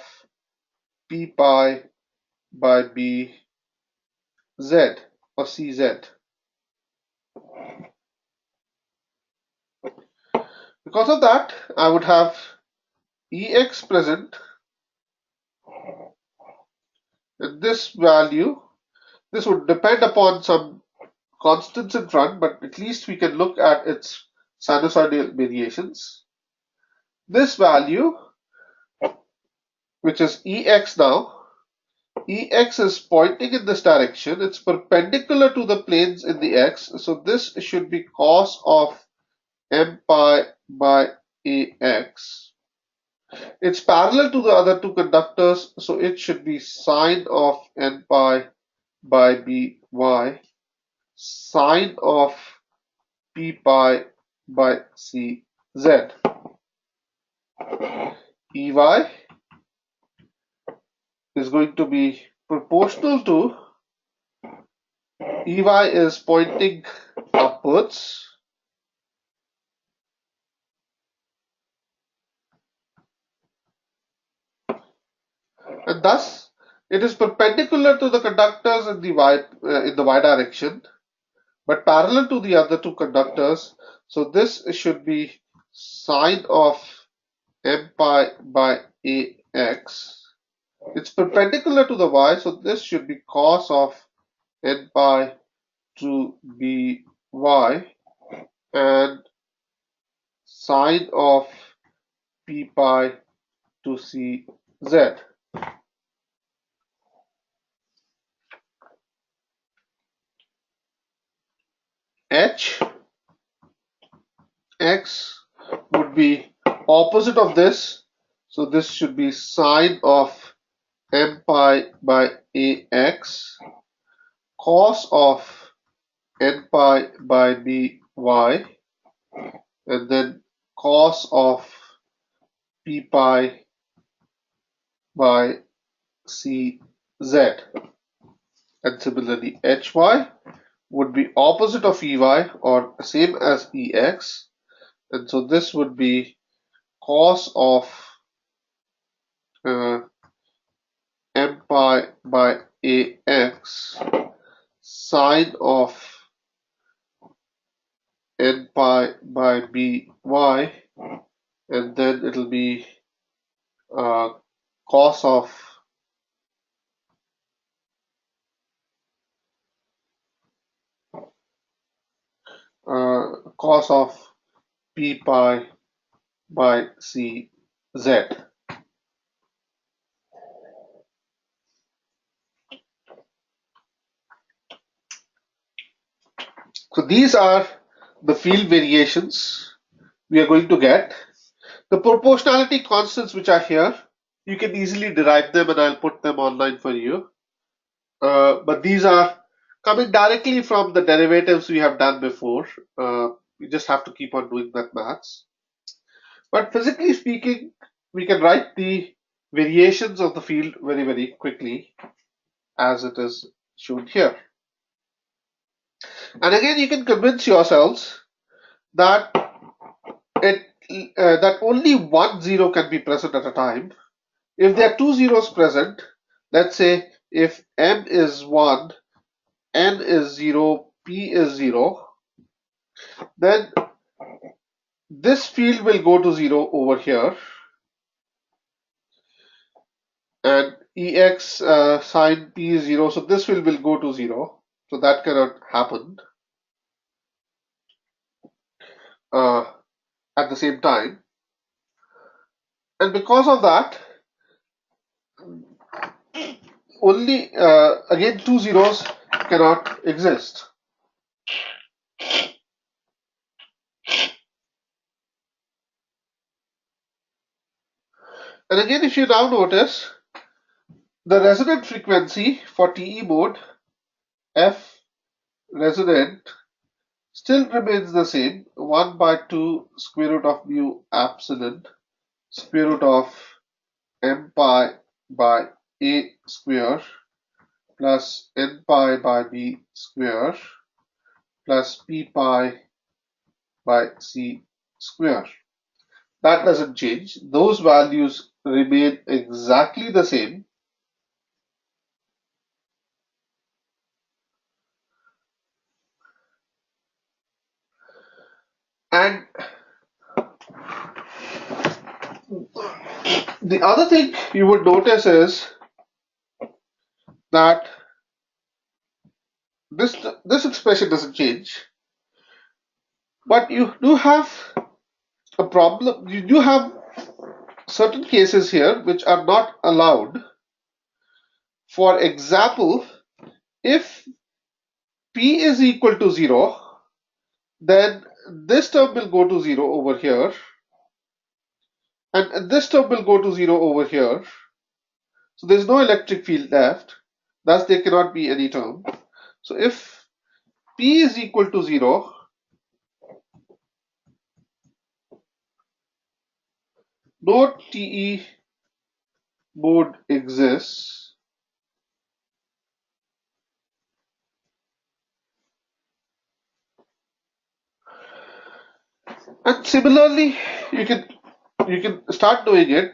p pi by b z or cz. Because of that, I would have Ex present, and this value, this would depend upon some constants in front, but at least we can look at its sinusoidal variations. This value, which is Ex now, Ex is pointing in this direction. It's perpendicular to the planes in the x, so this should be cos of m pi by ax. It's parallel to the other two conductors, so it should be sine of n pi by by, sine of p pi by cz. Ey is going to be proportional to, Ey is pointing upwards, and thus it is perpendicular to the conductors in the y direction, but parallel to the other two conductors. So this should be sine of m pi by ax. It's perpendicular to the y, so this should be cos of n pi to by and sine of p pi to CZ. H X would be opposite of this, so this should be sine of m pi by ax cos of n pi by by, and then cos of p pi by cz. And similarly hy would be opposite of ey or same as ex, and so this would be cos of m pi by ax sine of n pi by by, and then it'll be cos of p pi by cz. So these are the field variations we are going to get. The proportionality constants which are here, you can easily derive them, and I'll put them online for you. But these are coming directly from the derivatives we have done before. We just have to keep on doing that maths. But physically speaking, we can write the variations of the field very, very quickly as it is shown here. And again, you can convince yourselves that that only one zero can be present at a time. If there are two zeros present, let's say if m is 1, n is 0, p is 0, then this field will go to 0 over here, and ex sine p is 0, so this will go to 0, so that cannot happen at the same time. And because of that, only again two zeros cannot exist. And again, if you now notice, the resonant frequency for TE mode, F resonant, still remains the same, 1 by 2 square root of mu epsilon square root of m pi by a square plus n pi by b square plus p pi by c square. That doesn't change. Those values remain exactly the same. And the other thing you would notice is that this expression doesn't change, but you do have a problem. You do have certain cases here which are not allowed. For example, if p is equal to 0, then this term will go to 0 over here, and this term will go to 0 over here. So there's no electric field left, thus there cannot be any term. So if p is equal to 0, no TE mode exists, and similarly you can start doing it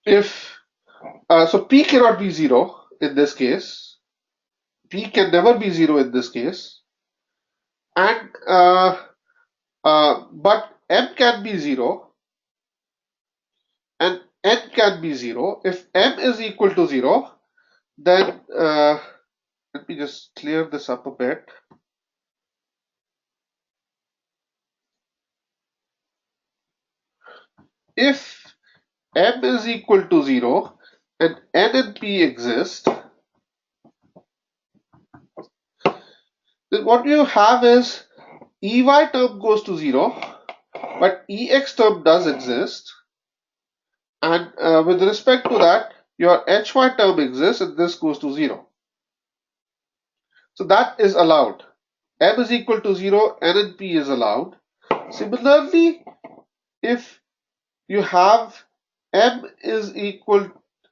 if so p cannot be 0 in this case, p can never be 0 in this case, and but m can be 0 and n can be 0. If m is equal to 0, then let me just clear this up a bit. if m is equal to 0 and n and p exist, then what you have is ey term goes to 0, but ex term does exist, and with respect to that, your hy term exists and this goes to 0. So that is allowed. M is equal to 0, n and p is allowed. Similarly, if you have m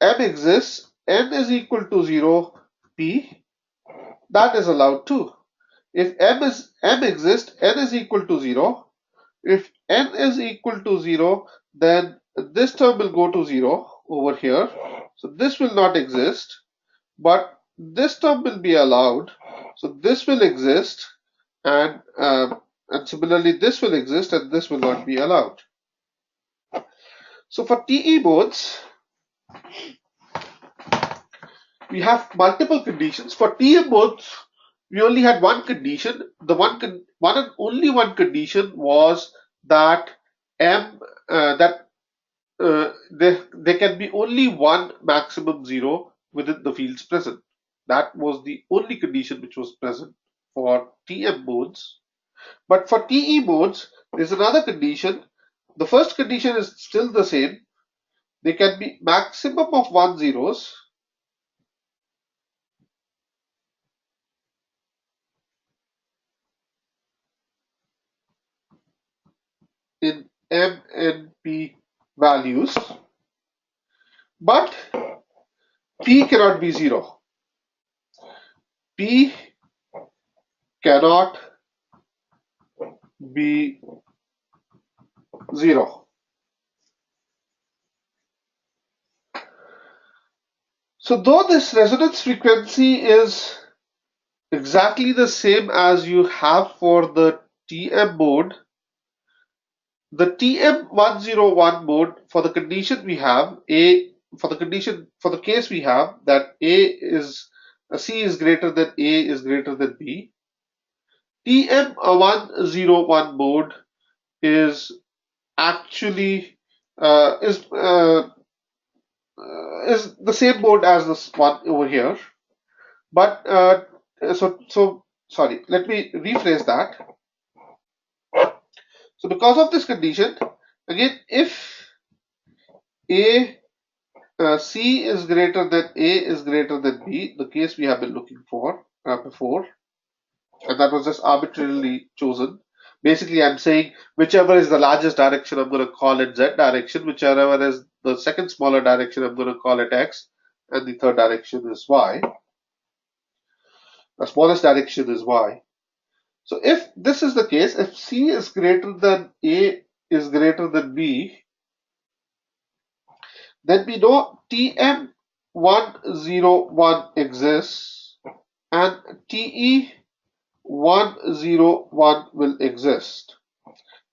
exists, n is equal to 0, p, that is allowed too. If m exists, n is equal to 0. If n is equal to 0, then this term will go to 0 over here. So this will not exist, but this term will be allowed. So this will exist, and similarly this will exist, and this will not be allowed. So for TE modes, we have multiple conditions. For TM modes, we only had one condition. The one and only one condition was that there can be only one maximum 0 within the fields present. That was the only condition which was present for TM modes. But for TE modes, there's another condition. The first condition is still the same. There can be maximum of 1 zeros in M and P values, but P cannot be 0. P cannot be 0. So though this resonance frequency is exactly the same as you have for the TM mode, the TM101 mode, for the condition we have for the case we have that C is greater than A is greater than B, TM101 mode is actually is the same mode as this one over here, but sorry, let me rephrase that. So because of this condition, again, if C is greater than A is greater than B, the case we have been looking for before, and that was just arbitrarily chosen. Basically, I'm saying whichever is the largest direction, I'm going to call it Z direction. Whichever is the second smaller direction, I'm going to call it X, and the third direction is Y. The smallest direction is Y. So if this is the case, if C is greater than A is greater than B, then we know TM101 exists and TE101 will exist.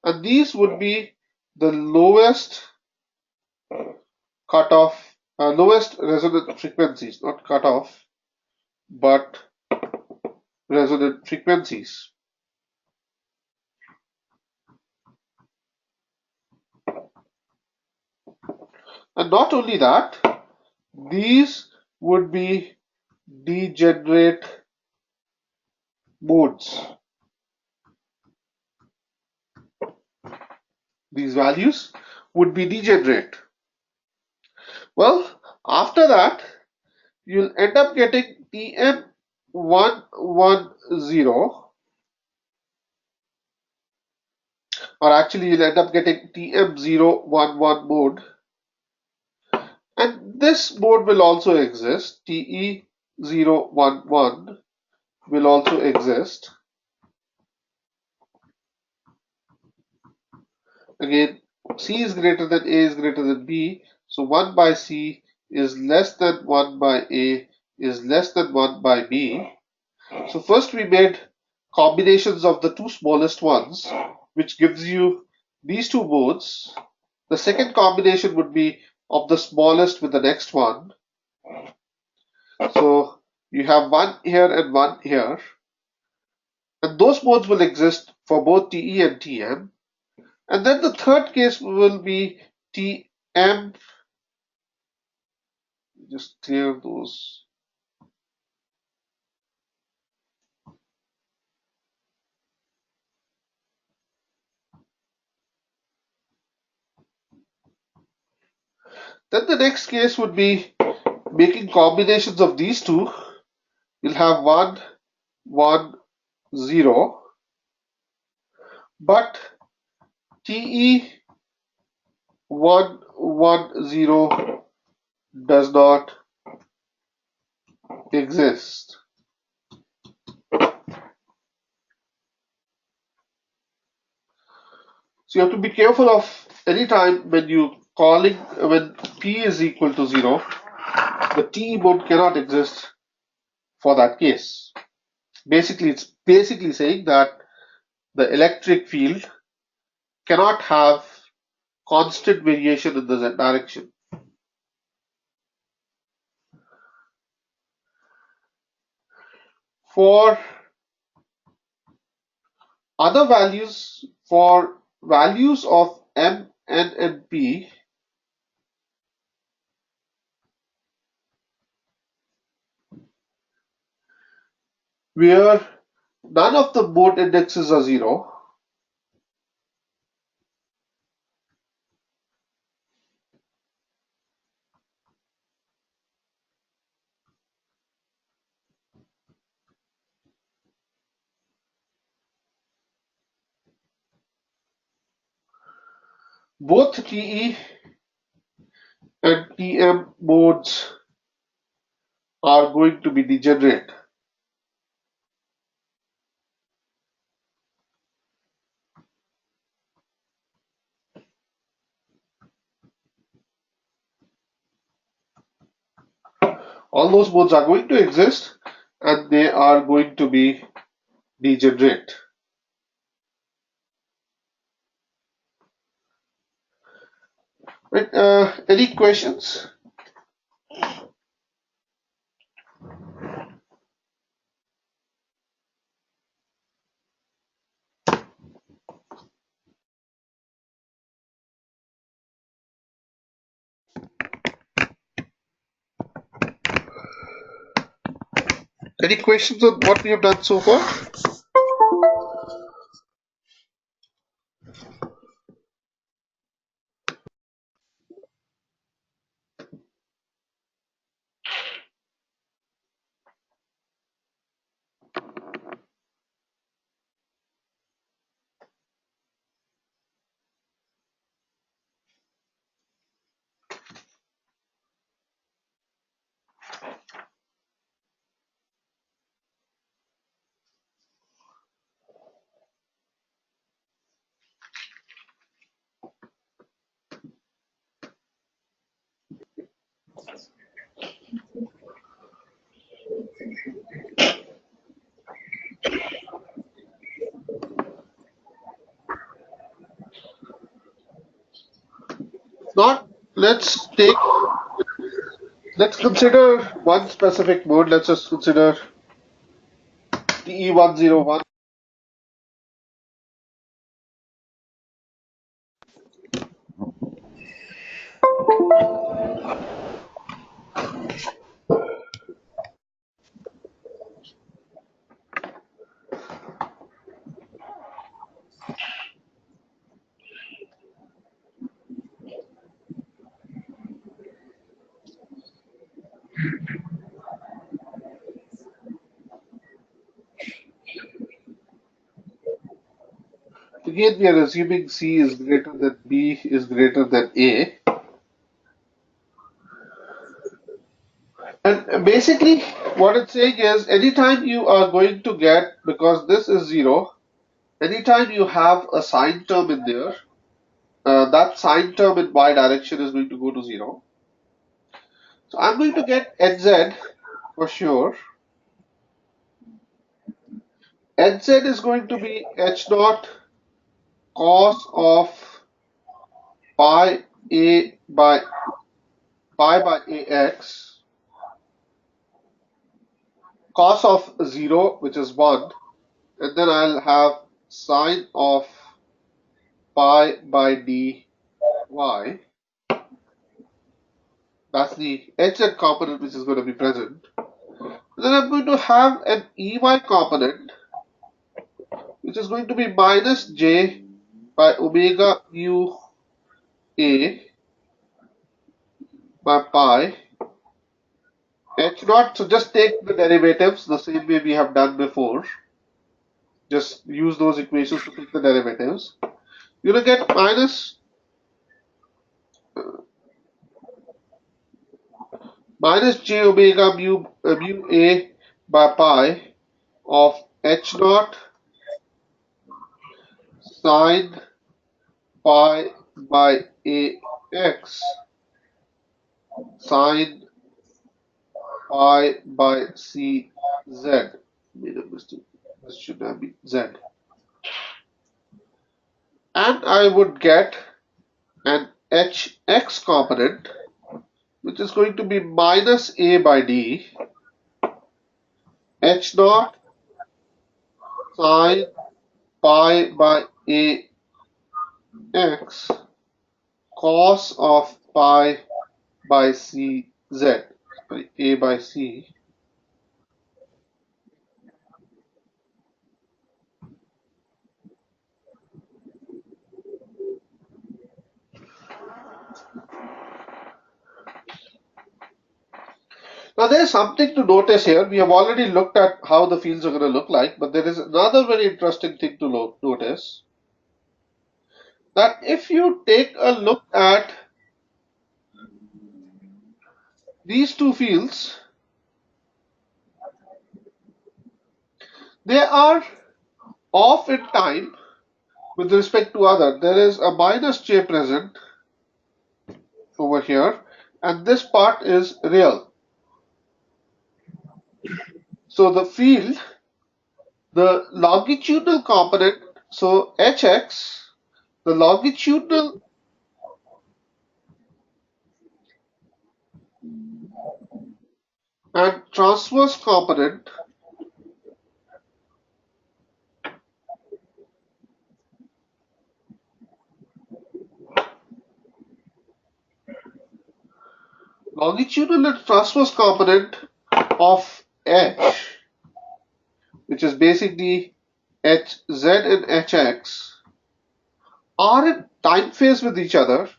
And these would be the lowest cutoff, lowest resonant frequencies, not cutoff, but resonant frequencies. And not only that, these would be degenerate modes. These values would be degenerate. Well, after that, you'll end up getting TM110, or actually you'll end up getting TM011 mode. And this mode will also exist. TE011 will also exist. Again, C is greater than A is greater than B. So 1 by C is less than 1 by A is less than 1 by B. So first we made combinations of the two smallest ones, which gives you these two modes. The second combination would be of the smallest with the next one. So you have one here and one here. And those modes will exist for both TE and TM. And then the third case will be Tm, just clear those. Then the next case would be making combinations of these two. You'll have 1, 1, 0, but Te 1, 1, 0 does not exist. So you have to be careful of any time when when P is equal to 0, the Te mode cannot exist for that case. Basically, it's basically saying that the electric field cannot have constant variation in the z direction. For other values, for values of M, N, and P, where none of the mode indexes are 0, both Te and Tm modes are going to be degenerate. All those modes are going to exist and they are going to be degenerate. Right, any questions? Any questions on what we have done so far? Not, let's consider one specific mode. Let's just consider TE101. Again, we are assuming C is greater than B is greater than A. And basically, what it's saying is anytime you are going to get, because this is 0, anytime you have a sine term in there, that sine term in y direction is going to go to 0. So I'm going to get Nz for sure. Nz is going to be h naught cos of pi a by ax, cos of 0, which is 1, and then I'll have sine of pi by dy. That's the Hz component which is going to be present. Then I'm going to have an Ey component which is going to be minus j by omega mu a by pi h naught. So just take the derivatives the same way we have done before. Just use those equations to take the derivatives. You're going to get minus j omega mu a by pi of h naught sine pi by ax sine pi by c z. Made a mistake. This should have been z. And I would get an hx component which is going to be minus a by d h naught sine pi by ax cos of pi by c z. Sorry, a by c. Now there is something to notice here. We have already looked at how the fields are going to look like, but there is another very interesting thing to notice. That if you take a look at these two fields, they are off in time with respect to other. There is a minus j present over here, and this part is real. So the field, the longitudinal component, so hx, the longitudinal and transverse component longitudinal and transverse component of h, which is basically hz and hx, are in time phase with each other,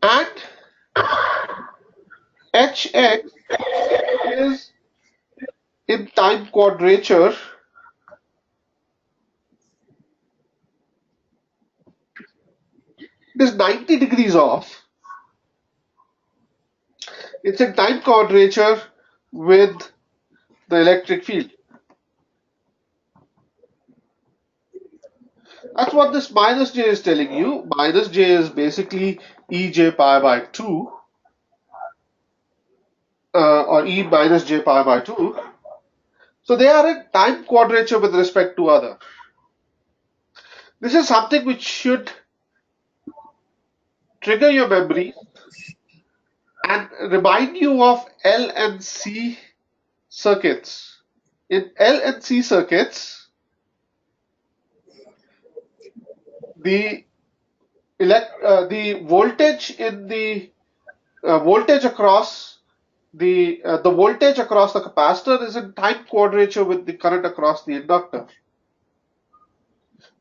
and hx is in time quadrature. It is 90 degrees off. It's in time quadrature with the electric field. That's what this minus j is telling you. Minus j is basically ej pi by 2, or e minus j pi by 2. So they are in time quadrature with respect to other. This is something which should trigger your memory and remind you of L and C circuits. In L and C circuits, the voltage in the voltage across the voltage across the capacitor is in time quadrature with the current across the inductor.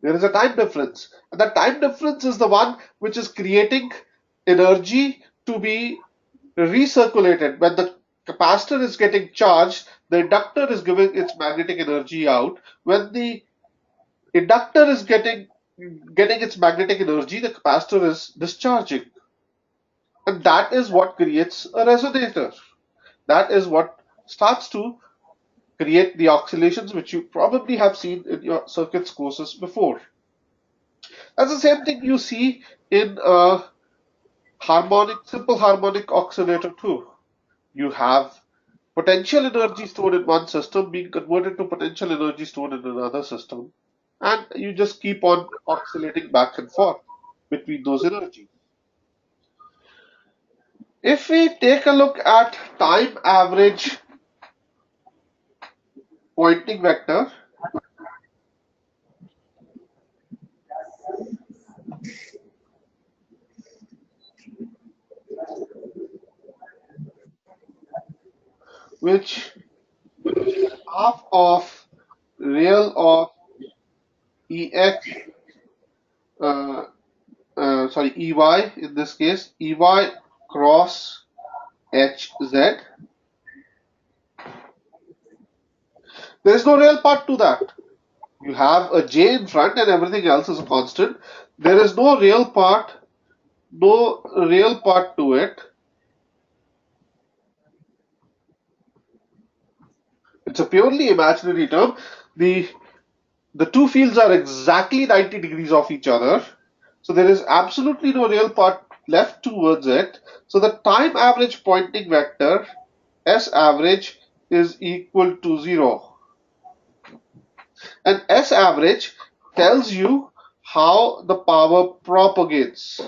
There is a time difference, and that time difference is the one which is creating energy to be recirculated. When the capacitor is getting charged, the inductor is giving its magnetic energy out. When the inductor is getting its magnetic energy, the capacitor is discharging. And that is what creates a resonator. That is what starts to create the oscillations which you probably have seen in your circuits courses before. That's the same thing you see in a simple harmonic oscillator too. You have potential energy stored in one system being converted to potential energy stored in another system, and you just keep on oscillating back and forth between those energies. If we take a look at time average pointing vector which half of real of ex uh, ey in this case ey cross hz. There is no real part to that. You have a j in front and everything else is a constant. There is no real part to it. It's a purely imaginary term. The the two fields are exactly 90 degrees off each other. So there is absolutely no real part left towards it. So the time average pointing vector S average is equal to 0. And S average tells you how the power propagates.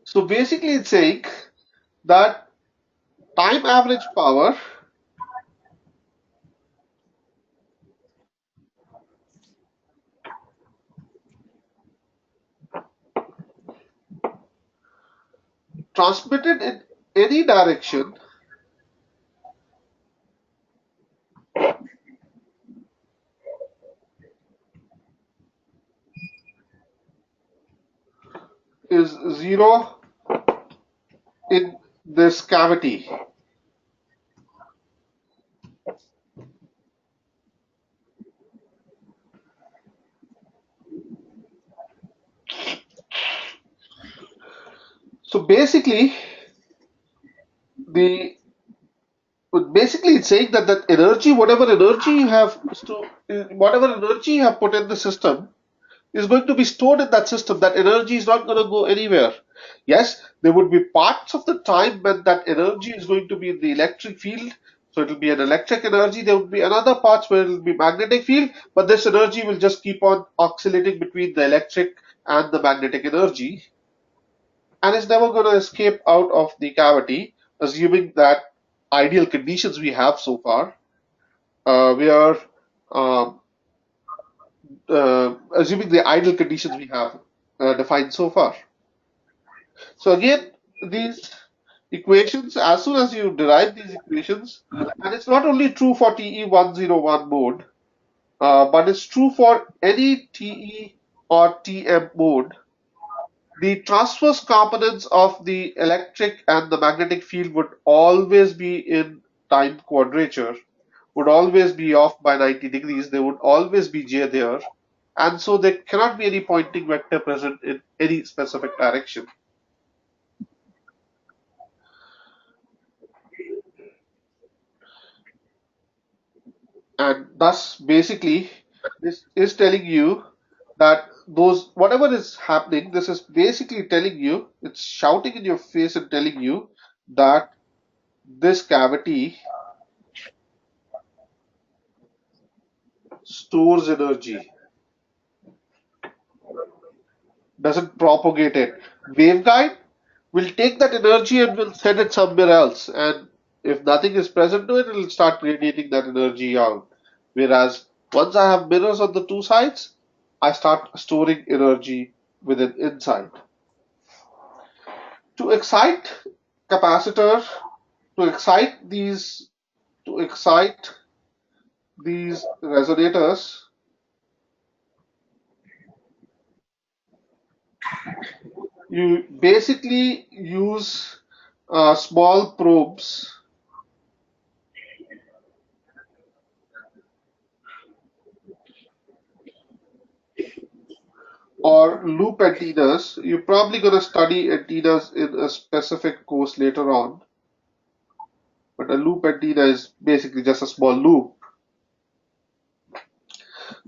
So basically it's saying that time average power transmitted in any direction is 0 in this cavity. So the basically it's saying that that energy, whatever energy you have put in the system, is going to be stored in that system. That energy is not going to go anywhere. Yes, there would be parts of the time when that energy is going to be in the electric field, so it will be an electric energy. There would be another parts where it will be magnetic field, but this energy will just keep on oscillating between the electric and the magnetic energy, and is never going to escape out of the cavity, assuming that ideal conditions we have so far. We are um, assuming the ideal conditions we have defined so far. So again, these equations, as soon as you derive these equations, and it's not only true for TE101 mode, but it's true for any TE or TM mode. The transverse components of the electric and the magnetic field would always be in time quadrature, would always be off by 90 degrees. There would always be J there. And so there cannot be any pointing vector present in any specific direction. And thus, basically, this is telling you that those whatever is happening, this is basically telling you, it's shouting in your face and telling you that this cavity stores energy, doesn't propagate it. Waveguide will take that energy and will send it somewhere else. And if nothing is present to it, it will start radiating that energy out. Whereas once I have mirrors on the two sides, I start storing energy within inside. To excite capacitor, to excite these resonators, you basically use small probes or loop antennas. You're probably going to study antennas in a specific course later on, but a loop antenna is basically just a small loop.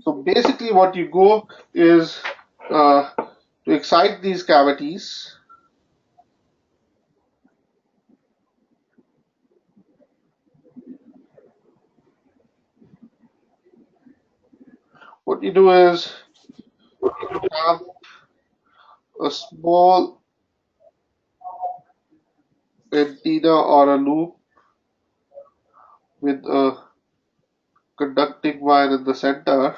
So basically, what you go is to excite these cavities. What you do is you have a small antenna or a loop with a conducting wire in the center,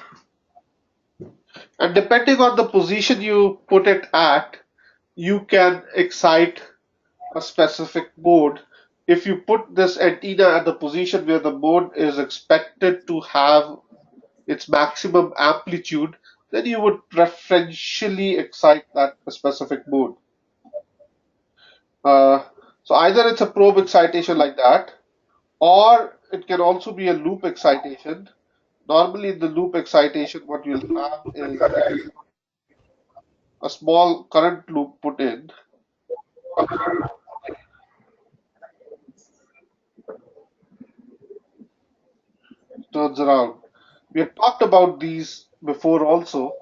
and depending on the position you put it at, you can excite a specific mode. If you put this antenna at the position where the mode is expected to have its maximum amplitude, then you would preferentially excite that specific mode. Uh, so either it's a probe excitation like that, or it can also be a loop excitation. Normally, in the loop excitation, what you'll have is a small current loop put in, turns around. We have talked about these before also.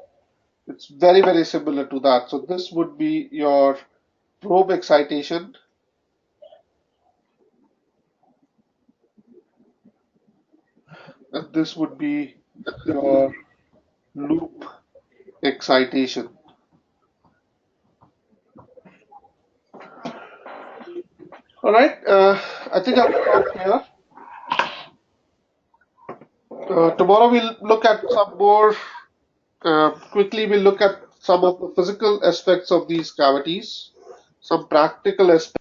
It's very, very similar to that. So this would be your probe excitation, and this would be your loop excitation. All right, I think I'll stop here. Tomorrow we'll look at some more. Quickly, we'll look at some of the physical aspects of these cavities, some practical aspects.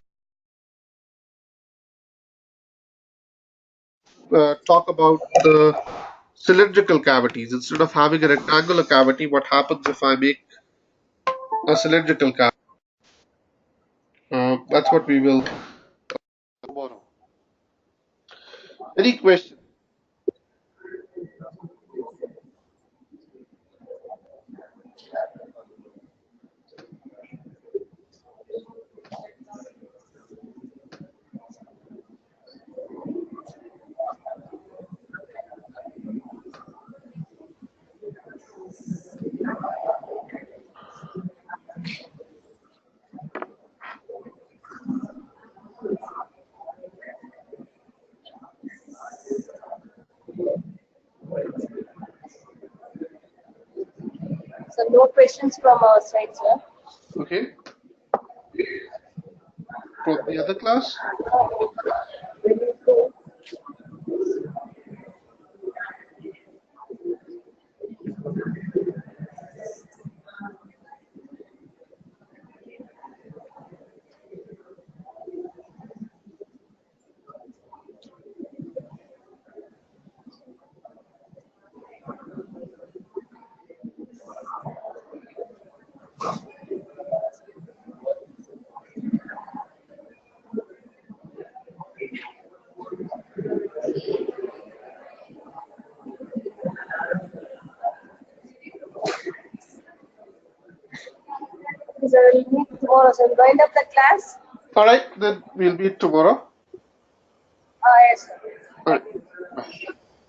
Talk about the cylindrical cavities. Instead of having a rectangular cavity, what happens if I make a cylindrical cavity? That's what we will tomorrow. Any question? So no questions from our side, sir. Okay. From the other class? So we'll meet tomorrow. So we'll wind up the class. All right, then we'll meet tomorrow. Yes, sir. All right. Thank you. Bye.